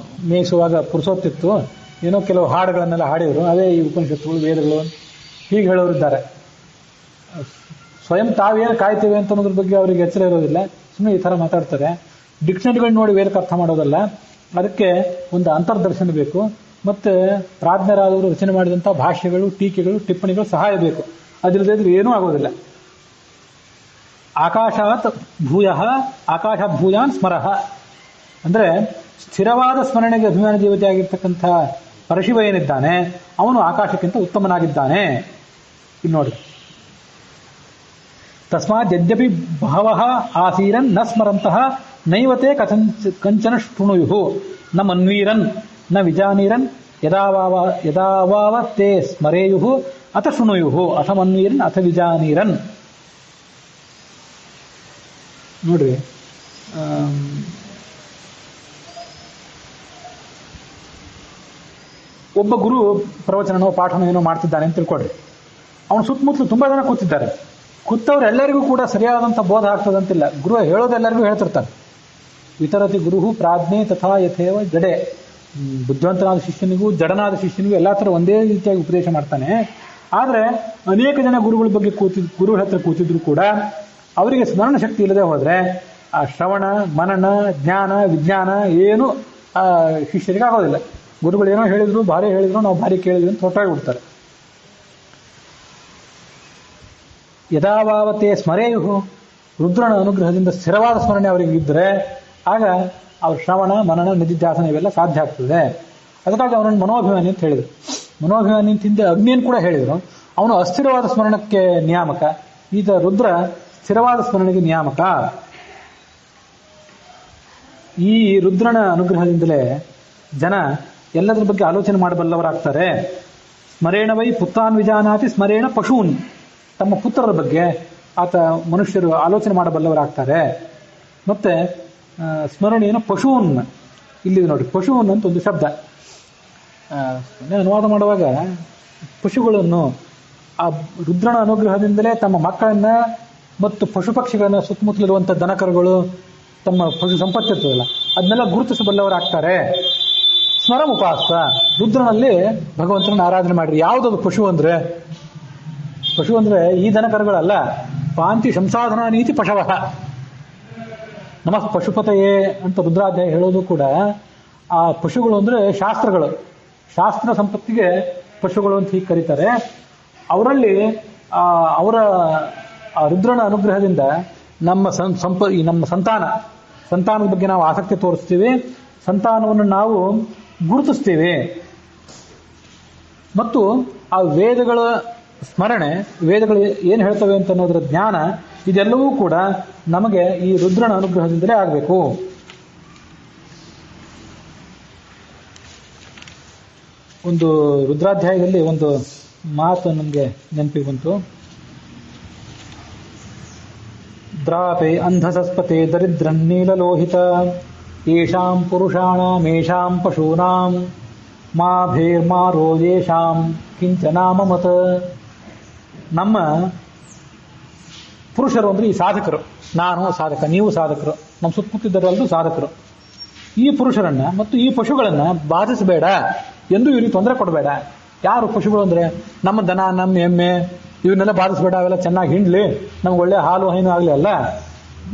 ಮೇಯಿಸುವಾಗ ಪುರುಸೊತ್ತಿತ್ತು, ಏನೋ ಕೆಲವು ಹಾಡುಗಳನ್ನೆಲ್ಲ ಹಾಡಿದ್ರು, ಅದೇ ಈ ಉಪನಿಷತ್ತುಗಳು, ವೇದಗಳು ಹೀಗೆ ಹೇಳೋರಿದ್ದಾರೆ. ಸ್ವಯಂ ತಾವೇನು ಕಾಯ್ತೇವೆ ಅಂತ ಅನ್ನೋದ್ರ ಬಗ್ಗೆ ಅವರಿಗೆ ಎಚ್ಚರ ಇರೋದಿಲ್ಲ, ಸುಮ್ಮನೆ ಈ ಥರ ಮಾತಾಡ್ತಾರೆ. ಡಿಕ್ಷನರಿಗಳು ನೋಡಿ ವೇದಕ್ಕೆ ಅರ್ಥ ಮಾಡೋದಲ್ಲ. ಅದಕ್ಕೆ ಒಂದು ಅಂತರ್ದರ್ಶನ ಬೇಕು, ಮತ್ತೆ ಪ್ರಾಜ್ಞರಾದವರು ರಚನೆ ಮಾಡಿದಂಥ ಭಾಷ್ಯಗಳು, ಟೀಕೆಗಳು, ಟಿಪ್ಪಣಿಗಳು ಸಹಾಯ ಬೇಕು. ಅದಿಲ್ಲದೆ ಏನೂ ಆಗೋದಿಲ್ಲ. ಆಕಾಶಾತ್ ಭೂಯಃ ಆಕಾಶಾತ್ ಭೂಯಾನ್ ಸ್ಮರಃ ಅಂದ್ರೆ ಸ್ಥಿರವಾದ ಸ್ಮರಣೆಗೆ ಅಭಿಮಾನಿ ದೇವತೆಯಾಗಿರ್ತಕ್ಕಂಥ ಪರಶಿವ ಏನಿದ್ದಾನೆ ಅವನು ಆಕಾಶಕ್ಕಿಂತ ಉತ್ತಮನಾಗಿದ್ದಾನೆ. ಇಲ್ಲಿ ನೋಡಿ, ತಸ್ಮಾತ್ ಯದ್ಯಪಿ ಬಹವಃ ಆಸೀರನ್ ನ ಸ್ಮರಂತಹ ನೈವತೆ ಕಂಚನ ಶೃಣುಯುಃ ನ ಮನ್ವೀರನ್ ನ ವಿಜಾನೀರನ್ ಯದಾವಾವ ತೇ ಸ್ಮರೇಯುಃ ಅಥ ಶೃಣುಯುಃ ಅಥ ಮನ್ವೀರನ್ ಅಥ ವಿಜಾನೀರನ್. ನೋಡ್ರಿ, ಒಬ್ಬ ಗುರು ಪ್ರವಚನನೋ ಪಾಠನೋ ಏನೋ ಮಾಡ್ತಿದ್ದಾನೆ ಅಂತ ತಿಳ್ಕೊಡ್ರಿ. ಅವನು ಸುತ್ತಮುತ್ತಲು ತುಂಬಾ ಜನ ಕೂತಿದ್ದಾರೆ. ಕೂತವ್ರೆಲ್ಲರಿಗೂ ಕೂಡ ಸರಿಯಾದಂಥ ಬೋಧ ಆಗ್ತದಂತಿಲ್ಲ. ಗುರು ಹೇಳೋದೆಲ್ಲರಿಗೂ ಹೇಳ್ತಿರ್ತಾನೆ. ವಿತರತಿ ಗುರುಹು ಪ್ರಾಜ್ಞೆ ತಥಾ ಯಥೇವ ಜಡೆ. ಬುದ್ಧಿವಂತನಾದ ಶಿಷ್ಯನಿಗೂ ಜಡನಾದ ಶಿಷ್ಯನಿಗೂ ಎಲ್ಲಾ ಥರ ಒಂದೇ ರೀತಿಯಾಗಿ ಉಪದೇಶ ಮಾಡ್ತಾನೆ. ಆದರೆ ಅನೇಕ ಜನ ಗುರುಗಳ ಬಗ್ಗೆ ಗುರುಗಳ ಹತ್ರ ಕೂತಿದ್ರು ಕೂಡ ಅವರಿಗೆ ಸ್ಮರಣ ಶಕ್ತಿ ಇಲ್ಲದೆ ಹೋದ್ರೆ ಆ ಶ್ರವಣ, ಮನನ, ಜ್ಞಾನ, ವಿಜ್ಞಾನ ಏನು ಆ ಶಿಷ್ಯರಿಗೆ ಆಗೋದಿಲ್ಲ. ಗುರುಗಳು ಏನೋ ಹೇಳಿದ್ರು, ಭಾರಿ ಹೇಳಿದ್ರು, ನಾವು ಭಾರಿ ಕೇಳಿದ್ವಿ ಅಂತ ಹೊರಟಾಗ್ಬಿಡ್ತಾರೆ. ಯದಾವಾವತೆ ಸ್ಮರೇಯು, ರುದ್ರನ ಅನುಗ್ರಹದಿಂದ ಸ್ಥಿರವಾದ ಸ್ಮರಣೆ ಅವರಿಗೆ ಇದ್ದರೆ ಆಗ ಅವ್ರ ಶ್ರವಣ, ಮನನ, ನಿಧಿಧ್ಯಾಸನ ಇವೆಲ್ಲ ಸಾಧ್ಯ ಆಗ್ತದೆ. ಅದಕ್ಕಾಗಿ ಅವನನ್ನು ಮನೋಭಿಮಾನಿ ಅಂತ ಹೇಳಿದರು. ಮನೋಭಿಮಾನಿ ಅಂತ ಹಿಂದೆ ಅಗ್ನಿಯನ್ನು ಕೂಡ ಹೇಳಿದರು. ಅವನು ಅಸ್ಥಿರವಾದ ಸ್ಮರಣಕ್ಕೆ ನಿಯಾಮಕ, ಈಗ ರುದ್ರ ಸ್ಥಿರವಾದ ಸ್ಮರಣೆಗೆ ನಿಯಾಮಕ. ಈ ರುದ್ರನ ಅನುಗ್ರಹದಿಂದಲೇ ಜನ ಎಲ್ಲದರ ಬಗ್ಗೆ ಆಲೋಚನೆ ಮಾಡಬಲ್ಲವರಾಗ್ತಾರೆ. ಸ್ಮರೇಣ ವೈ ಪುತ್ರಾನ್ ವಿಜಾನಾತಿ ಸ್ಮರೇಣ ಪಶೂನ್. ತಮ್ಮ ಪುತ್ರರ ಬಗ್ಗೆ ಆತ ಮನುಷ್ಯರು ಆಲೋಚನೆ ಮಾಡಬಲ್ಲವರಾಗ್ತಾರೆ. ಮತ್ತೆ ಸ್ಮರಣೀಯನ ಪಶೂನ್, ಇಲ್ಲಿ ನೋಡಿ ಪಶೂನ್ ಅಂತ ಒಂದು ಶಬ್ದ. ಅನುವಾದ ಮಾಡುವಾಗ ಪಶುಗಳನ್ನು ಆ ರುದ್ರನ ಅನುಗ್ರಹದಿಂದಲೇ ತಮ್ಮ ಮಕ್ಕಳನ್ನ ಮತ್ತು ಪಶು ಪಕ್ಷಿಗಳನ್ನ ಸುತ್ತಮುತ್ತಲಿರುವಂಥ ದನಕರುಗಳು ತಮ್ಮ ಪಶು ಸಂಪತ್ತಿರ್ತದಲ್ಲ ಅದನ್ನೆಲ್ಲ ಗುರುತಿಸಬಲ್ಲವರಾಗ್ತಾರೆ. ಸ್ಮರಂ ಉಪಾಸ, ರುದ್ರನಲ್ಲಿ ಭಗವಂತನ ಆರಾಧನೆ ಮಾಡಿರಿ. ಯಾವುದದು ಪಶು ಅಂದ್ರೆ? ಪಶು ಅಂದ್ರೆ ಈ ದನಕರುಗಳಲ್ಲ. ಪಾಂತಿ ಸಂಸಾಧನಾ ನೀತಿ ಪಶವಃ ನಮಃ ಪಶುಪತಯೇ ಅಂತ ರುದ್ರಾಧ್ಯಾಯ ಹೇಳೋದು ಕೂಡ ಆ ಪಶುಗಳು ಅಂದ್ರೆ ಶಾಸ್ತ್ರಗಳು, ಶಾಸ್ತ್ರ ಸಂಪತ್ತಿಗೆ ಪಶುಗಳು ಅಂತ ಹೀಗೆ ಕರೀತಾರೆ. ಅವರಲ್ಲಿ ಅವರ ರುದ್ರನ ಅನುಗ್ರಹದಿಂದ ನಮ್ಮ ನಮ್ಮ ಸಂತಾನದ ಬಗ್ಗೆ ನಾವು ಆಸಕ್ತಿ ತೋರಿಸ್ತೀವಿ, ಸಂತಾನವನ್ನು ನಾವು ಗುರುತಿಸ್ತೀವಿ. ಮತ್ತು ಆ ವೇದಗಳ ಸ್ಮರಣೆ, ವೇದಗಳು ಏನು ಹೇಳ್ತವೆ ಅಂತ ಅನ್ನೋದರ ಜ್ಞಾನ, ಇದೆಲ್ಲವೂ ಕೂಡ ನಮಗೆ ಈ ರುದ್ರನ ಅನುಗ್ರಹದಿಂದಲೇ ಆಗಬೇಕು. ಒಂದು ರುದ್ರಾಧ್ಯಾಯದಲ್ಲಿ ಒಂದು ಮಾತು ನಮಗೆ ನೆನಪಿಗೆ ಬಂತು. ದ್ರಾಪೆ ಅಂಧಸಸ್ಪತೆ ದರಿದ್ರನ್ನೀಲಲೋಹಿತ ಯೇಷಾಂ ಪುರುಷಾಣಾಮೇಷಾಂ ಪಶೂನಾಂ ಮಾ ಭೇರ್ಮಾರೋ ಯೇಷಾಂ ಕಿಂಚನಾಮಮತ. ನಮ್ಮ ಪುರುಷರು ಅಂದ್ರೆ ಈ ಸಾಧಕರು, ನಾನು ಸಾಧಕ, ನೀವು ಸಾಧಕರು, ನಮ್ಮ ಸುತ್ತಮುತ್ತಿದ್ದರೆಲ್ಲರೂ ಸಾಧಕರು. ಈ ಪುರುಷರನ್ನ ಮತ್ತು ಈ ಪಶುಗಳನ್ನ ಬಾಧಿಸಬೇಡ ಎಂದು ಇವರಿಗೆ ತೊಂದರೆ ಕೊಡಬೇಡ. ಯಾರು ಪಶುಗಳು ಅಂದ್ರೆ ನಮ್ಮ ದನ, ನಮ್ಮ ಎಮ್ಮೆ, ಇವನ್ನೆಲ್ಲ ಬಾಧಿಸಬೇಡ, ಅವೆಲ್ಲ ಚೆನ್ನಾಗಿ ಹಿಂಡ್ಲಿ, ನಮ್ಗೆ ಒಳ್ಳೆ ಹಾಲು ಹೈನು ಆಗ್ಲಿ ಅಲ್ಲ.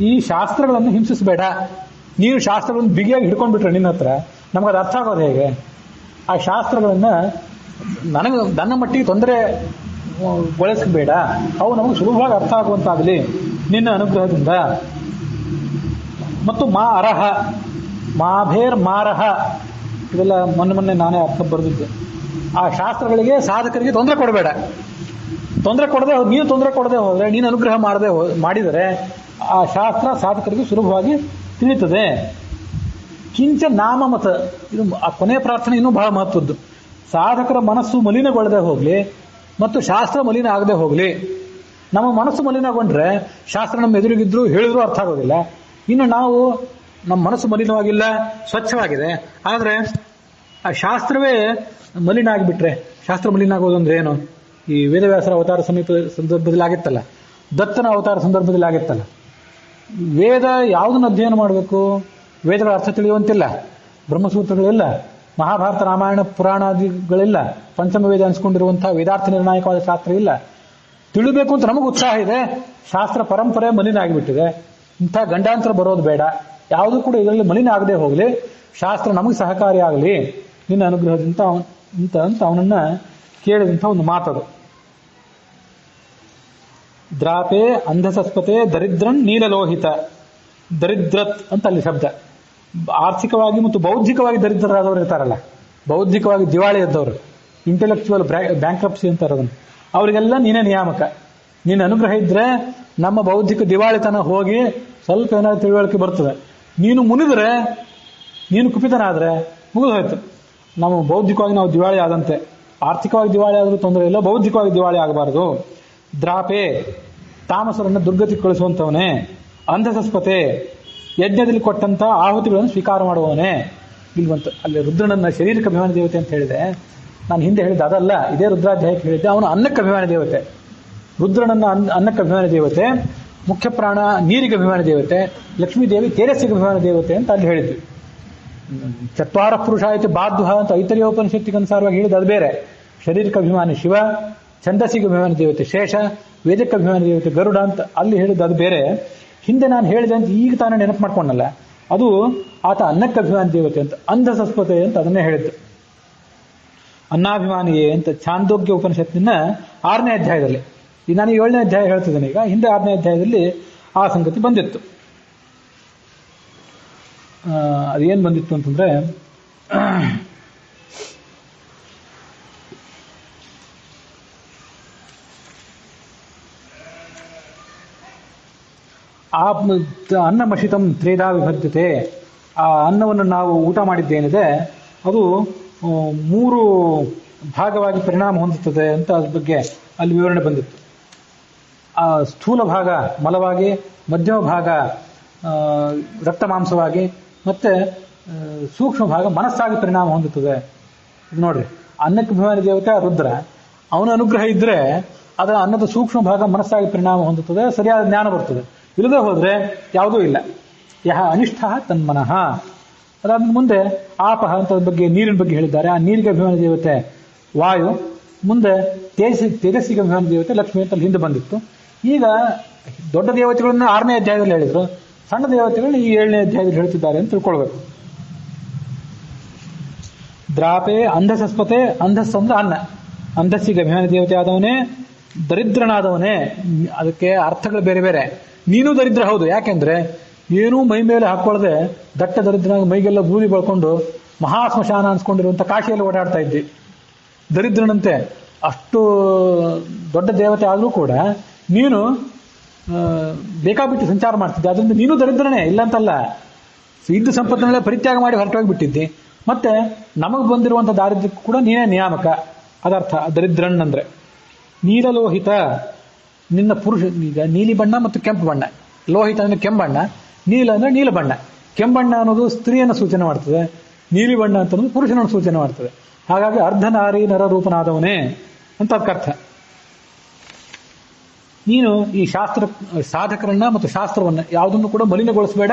ಈ ಶಾಸ್ತ್ರಗಳನ್ನು ಹಿಂಸಿಸಬೇಡ. ನೀನು ಶಾಸ್ತ್ರಗಳನ್ನು ಬಿಗಿಯಾಗಿ ಹಿಡ್ಕೊಂಡ್ಬಿಟ್ರೆ ನಿನ್ನ ಹತ್ರ ನಮಗದು ಅರ್ಥ ಆಗೋದು ಹೇಗೆ? ಆ ಶಾಸ್ತ್ರಗಳನ್ನ ನನ್ನ ಮಟ್ಟಿಗೆ ತೊಂದರೆ ಗೊಳಿಸಬೇಡ, ಅವು ನಮಗೆ ಸುಲಭವಾಗಿ ಅರ್ಥ ಆಗುವಂತಾಗಲಿ ನಿನ್ನ ಅನುಗ್ರಹದಿಂದ. ಮತ್ತು ಮಾ ಅರಹ, ಮಾಭೇರ್ ಮಾರಹ, ಇವೆಲ್ಲ ಮೊನ್ನೆ ನಾನೇ ಅರ್ಥ ಬರೆದಿದ್ದೆ. ಆ ಶಾಸ್ತ್ರಗಳಿಗೆ ಸಾಧಕರಿಗೆ ತೊಂದರೆ ಕೊಡಬೇಡ. ನೀನು ತೊಂದರೆ ಕೊಡದೆ ಹೋದ್ರೆ, ನೀನು ಅನುಗ್ರಹ ಮಾಡಿದರೆ ಆ ಶಾಸ್ತ್ರ ಸಾಧಕರಿಗೆ ಸುಲಭವಾಗಿ ತಿಳಿಯುತ್ತದೆ. ಕಿಂಚ ನಾಮಮತ, ಇದು ಆ ಕೊನೆಯ ಪ್ರಾರ್ಥನೆ ಇನ್ನೂ ಬಹಳ ಮಹತ್ವದ್ದು. ಸಾಧಕರ ಮನಸ್ಸು ಮಲಿನಗೊಳ್ಳದೆ ಹೋಗ್ಲಿ ಮತ್ತು ಶಾಸ್ತ್ರ ಮಲಿನ ಆಗದೆ ಹೋಗ್ಲಿ. ನಮ್ಮ ಮನಸ್ಸು ಮಲಿನಗೊಂಡ್ರೆ ಶಾಸ್ತ್ರ ನಮ್ಮ ಎದುರಿಗಿದ್ರು ಹೇಳಿದ್ರು ಅರ್ಥ ಆಗೋದಿಲ್ಲ. ಇನ್ನು ನಮ್ಮ ಮನಸ್ಸು ಮಲಿನವಾಗಿಲ್ಲ, ಸ್ವಚ್ಛವಾಗಿದೆ, ಆದರೆ ಆ ಶಾಸ್ತ್ರವೇ ಮಲಿನ ಆಗಿಬಿಟ್ರೆ, ಶಾಸ್ತ್ರ ಮಲಿನ ಆಗೋದಂದ್ರೆ ಏನು? ಈ ವೇದವ್ಯಾಸರ ಅವತಾರ ಸಂದರ್ಭದಲ್ಲಿ ಆಗಿತ್ತಲ್ಲ, ದತ್ತನ ಅವತಾರ ಸಂದರ್ಭದಲ್ಲಿ ಆಗಿತ್ತಲ್ಲ. ವೇದ ಯಾವುದನ್ನು ಅಧ್ಯಯನ ಮಾಡಬೇಕು? ವೇದಗಳ ಅರ್ಥ ತಿಳಿಯುವಂತಿಲ್ಲ, ಬ್ರಹ್ಮಸೂತ್ರಗಳಿಲ್ಲ, ಮಹಾಭಾರತ ರಾಮಾಯಣ ಪುರಾಣಾದಿಗಳಿಲ್ಲ, ಪಂಚಮ ವೇದ ಅನ್ಸ್ಕೊಂಡಿರುವಂತಹ ವೇದಾರ್ಥ ನಿರ್ಣಾಯಕವಾದ ಶಾಸ್ತ್ರ ಇಲ್ಲ. ತಿಳಿಬೇಕು ಅಂತ ನಮಗೆ ಉತ್ಸಾಹ ಇದೆ, ಶಾಸ್ತ್ರ ಪರಂಪರೆ ಮಲಿನ ಆಗಿಬಿಟ್ಟಿದೆ. ಇಂಥ ಗಂಡಾಂತರ ಬರೋದು ಬೇಡ. ಯಾವುದೂ ಕೂಡ ಇದರಲ್ಲಿ ಮಲಿನ ಆಗದೆ ಹೋಗಲಿ, ಶಾಸ್ತ್ರ ನಮಗೆ ಸಹಕಾರಿಯಾಗಲಿ ನಿನ್ನ ಅನುಗ್ರಹದಿಂದ ಅಂತ ಅವನನ್ನ ಕೇಳಿದಂಥ ಒಂದು ಮಾತದು. ದ್ರಾಪೆ ಅಂಧಸಸ್ಪತೆ ದರಿದ್ರನ್ ನೀಲಲೋಹಿತ. ದರಿದ್ರತ್ ಅಂತ ಅಲ್ಲಿ ಶಬ್ದ. ಆರ್ಥಿಕವಾಗಿ ಮತ್ತು ಬೌದ್ಧಿಕವಾಗಿ ದರಿದ್ರರಾದವರು ಇರ್ತಾರಲ್ಲ, ಬೌದ್ಧಿಕವಾಗಿ ದಿವಾಳಿ ಎದ್ದವರು, ಇಂಟೆಲೆಕ್ಚುವಲ್ ಬ್ಯಾಂಕ್ರಪ್ಸಿ ಅಂತಾರೆ ಅದನ್ನು, ಅವರಿಗೆಲ್ಲ ನೀನೇ ನಿಯಾಮಕ. ನಿನ್ನ ಅನುಗ್ರಹ ಇದ್ರೆ ನಮ್ಮ ಬೌದ್ಧಿಕ ದಿವಾಳಿತನ ಹೋಗಿ ಸ್ವಲ್ಪ ಏನಾದ್ರು ತಿಳುವಳಿಕೆ ಬರ್ತದೆ. ನೀನು ಮುನಿದ್ರೆ, ನೀನು ಕುಪಿತನಾದ್ರೆ ಮುಗಿದು ಹೋಯ್ತು. ನಾವು ಬೌದ್ಧಿಕವಾಗಿ ನಾವು ದಿವಾಳಿ ಆದಂತೆ. ಆರ್ಥಿಕವಾಗಿ ದಿವಾಳಿ ಆದರೂ ತೊಂದರೆ ಇಲ್ಲ, ಬೌದ್ಧಿಕವಾಗಿ ದಿವಾಳಿ ಆಗಬಾರದು. ದ್ರಾಪೆ, ತಾಮಸರನ್ನು ದುರ್ಗತಿ ಕಳಿಸುವಂತವನೇ. ಅಂಧಸಸ್ಪತೆ, ಯಜ್ಞದಲ್ಲಿ ಕೊಟ್ಟಂತ ಆಹುತಿಗಳನ್ನು ಸ್ವೀಕಾರ ಮಾಡುವವನೇ. ಇಲ್ವಂತ ಅಲ್ಲಿ ರುದ್ರನನ್ನ ಶರೀರಕ್ಕೆ ಅಭಿಮಾನಿ ದೇವತೆ ಅಂತ ಹೇಳಿದೆ. ನಾನು ಹಿಂದೆ ಹೇಳಿದ್ದೆ ಅದಲ್ಲ, ಇದೇ ರುದ್ರಾಧ್ಯಾಯಕ್ಕೆ ಹೇಳಿದ್ದೆ. ಅವನು ಅನ್ನಕ್ಕೆ ಅಭಿಮಾನಿ ದೇವತೆ. ರುದ್ರನನ್ನ ಅನ್ನಕ್ಕೆ ಅಭಿಮಾನಿ ದೇವತೆ, ಮುಖ್ಯ ಪ್ರಾಣ ನೀರಿಗೆ ಅಭಿಮಾನಿ ದೇವತೆ, ಲಕ್ಷ್ಮೀ ದೇವಿ ತೇಜಸ್ಸಿಗೆ ಅಭಿಮಾನಿ ದೇವತೆ ಅಂತ ಅಲ್ಲಿ ಹೇಳಿದ್ವಿ. ಚತ್ವಾರ ಪುರುಷ ಆಯ್ತು ಬಾಧ್ಯ ಅಂತ ಐತರ್ಯೋಪನಿಷತ್ತಿಗೆ ಅನುಸಾರವಾಗಿ ಹೇಳಿದ ಅದು ಬೇರೆ. ಶರೀರಕ್ಕೆ ಅಭಿಮಾನಿ ಶಿವ, ಛಂದಸ್ಸಿಗೆ ಅಭಿಮಾನಿ ದೇವತೆ ಶೇಷ, ವೇದಕ್ಕೆ ಅಭಿಮಾನಿ ದೇವತೆ ಗರುಡ ಅಂತ ಅಲ್ಲಿ ಹೇಳಿದ್ದು ಅದು ಬೇರೆ. ಹಿಂದೆ ನಾನು ಹೇಳಿದೆ ಅಂತ ಈಗ ತಾನೇ ನೆನಪು ಮಾಡ್ಕೊಂಡಲ್ಲ, ಅದು ಆತ ಅನ್ನಕ್ಕೆ ಅಭಿಮಾನಿ ದೇವತೆ ಅಂತ. ಅಂಧಸಸ್ಪತೆ ಅಂತ ಅದನ್ನೇ ಹೇಳಿದ್ದು. ಅನ್ನಾಭಿಮಾನಿಯೇ ಅಂತ ಛಾಂದೋಗ್ಯ ಉಪನಿಷತ್ತಿನ 6ನೇ ಅಧ್ಯಾಯದಲ್ಲಿ, ಈಗ ನಾನು 7ನೇ ಅಧ್ಯಾಯ ಹೇಳ್ತಿದ್ದೇನೆ. ಈಗ ಹಿಂದೆ 6ನೇ ಅಧ್ಯಾಯದಲ್ಲಿ ಆ ಸಂಗತಿ ಬಂದಿತ್ತು. ಅದೇನು ಬಂದಿತ್ತು ಅಂತಂದ್ರೆ, ಅನ್ನಮಶಿತಂ ತ್ರೇಧಾ ವಿಭಜ್ಯತೆ. ಆ ಅನ್ನವನ್ನು ನಾವು ಊಟ ಮಾಡಿದ್ದೇನಿದೆ ಅದು 3 ಭಾಗವಾಗಿ ಪರಿಣಾಮ ಹೊಂದುತ್ತದೆ ಅಂತ ಅದ್ರ ಬಗ್ಗೆ ಅಲ್ಲಿ ವಿವರಣೆ ಬಂದಿತ್ತು. ಆ ಸ್ಥೂಲ ಭಾಗ ಮಲವಾಗಿ, ಮಧ್ಯಮ ಭಾಗ ರಕ್ತ ಮಾಂಸವಾಗಿ ಮತ್ತೆ ಸೂಕ್ಷ್ಮ ಭಾಗ ಮನಸ್ಸಾಗಿ ಪರಿಣಾಮ ಹೊಂದುತ್ತದೆ. ನೋಡ್ರಿ, ಅನ್ನಕ್ಕೆ ಅಭಿಮಾನಿ ದೇವತೆ ರುದ್ರ, ಅವನ ಅನುಗ್ರಹ ಇದ್ರೆ ಅದರ ಅನ್ನದ ಸೂಕ್ಷ್ಮ ಭಾಗ ಮನಸ್ಸಾಗಿ ಪರಿಣಾಮ ಹೊಂದುತ್ತದೆ, ಸರಿಯಾದ ಜ್ಞಾನ ಬರ್ತದೆ. ಇಲ್ಲದೆ ಹೋದ್ರೆ ಯಾವುದೂ ಇಲ್ಲ. ಯಹ ಅನಿಷ್ಠ ತನ್ಮನಃ. ಅದಾದ ಮುಂದೆ ಆಪಹ ಅಂತ ಬಗ್ಗೆ ನೀರಿನ ಬಗ್ಗೆ ಹೇಳಿದ್ದಾರೆ. ಆ ನೀರಿಗೆ ಅಭಿಮಾನಿ ದೇವತೆ ವಾಯು, ಮುಂದೆ ತೇಜಸ್ಸಿಗೆ ಅಭಿಮಾನಿ ದೇವತೆ ಲಕ್ಷ್ಮಿ ಅಂತ ಹಿಂದೆ ಬಂದಿತ್ತು. ಈಗ ದೊಡ್ಡ ದೇವತೆಗಳನ್ನ 6ನೇ ಅಧ್ಯಾಯದಲ್ಲಿ ಹೇಳಿದ್ರು, ಸಣ್ಣ ದೇವತೆಗಳನ್ನ ಈ 7ನೇ ಅಧ್ಯಾಯದಲ್ಲಿ ಹೇಳ್ತಿದ್ದಾರೆ ಅಂತ ತಿಳ್ಕೊಳ್ಬೇಕು. ದ್ರಾಪೆ ಅಂಧಸಸ್ಪತೆ, ಅಂಧಸ್ ಅಂದ್ರೆ ಅನ್ನ, ಅಂಧಸ್ಸಿಗೆ ಅಭಿಮಾನಿ ದೇವತೆ ಆದವನೇ, ದರಿದ್ರನಾದವನೇ. ಅದಕ್ಕೆ ಅರ್ಥಗಳು ಬೇರೆ ಬೇರೆ. ನೀನು ದರಿದ್ರ ಹೌದು, ಯಾಕೆಂದ್ರೆ ಏನೂ ಮೈ ಮೇಲೆ ಹಾಕೊಳ್ಳದೆ ದಟ್ಟ ದರಿದ್ರನಾಗಿ ಮೈಗೆಲ್ಲ ಬೂದಿ ಬಳ್ಕೊಂಡು ಮಹಾ ಸ್ಮಶಾನ ಅನ್ಸ್ಕೊಂಡಿರುವಂತ ಕಾಶಿಯಲ್ಲಿ ಓಡಾಡ್ತಾ ಇದ್ದಿ, ದರಿದ್ರನಂತೆ. ಅಷ್ಟು ದೊಡ್ಡ ದೇವತೆ ಆದರೂ ಕೂಡ ನೀನು ಬೇಕಾಬಿಟ್ಟು ಸಂಚಾರ ಮಾಡ್ತಿದ್ದೆ, ಅದರಿಂದ ನೀನು ದರಿದ್ರನೇ, ಇಲ್ಲಂತಲ್ಲ. ಇದ್ದ ಸಂಪತ್ತನ್ನೆಲ್ಲ ಪರಿತ್ಯಾಗ ಮಾಡಿ ಹೊರಟೋಗಿ ಬಿಟ್ಟಿದ್ದಿ. ಮತ್ತೆ ನಮಗೆ ಬಂದಿರುವಂಥ ದಾರಿದ್ರ್ಯಕ್ಕೂ ಕೂಡ ನೀನೇ ನಿಯಾಮಕ. ಅದರ್ಥ ದರಿದ್ರನ್ ಅಂದ್ರೆ. ನೀಲಲೋಹಿತ, ನಿನ್ನ ಪುರುಷ. ಈಗ ನೀಲಿ ಬಣ್ಣ ಮತ್ತು ಕೆಂಪು ಬಣ್ಣ. ಲೋಹಿತ ಅಂದ್ರೆ ಕೆಂಬಣ್ಣ, ನೀಲ ಅಂದ್ರೆ ನೀಲ ಬಣ್ಣ. ಕೆಂಬಣ್ಣ ಅನ್ನೋದು ಸ್ತ್ರೀಯನ್ನು ಸೂಚನೆ ಮಾಡ್ತದೆ, ನೀಲಿ ಬಣ್ಣ ಅಂತ ಅನ್ನೋದು ಪುರುಷನನ್ನು ಸೂಚನೆ ಮಾಡ್ತದೆ. ಹಾಗಾಗಿ ಅರ್ಧನಾರಿ ನರರೂಪನಾದವನೇ ಅಂತ ಅದಕ್ಕರ್ಥ. ನೀನು ಈ ಶಾಸ್ತ್ರ ಸಾಧಕರನ್ನ ಮತ್ತು ಶಾಸ್ತ್ರವನ್ನ ಯಾವುದನ್ನು ಕೂಡ ಮಲಿನಗೊಳಿಸಬೇಡ,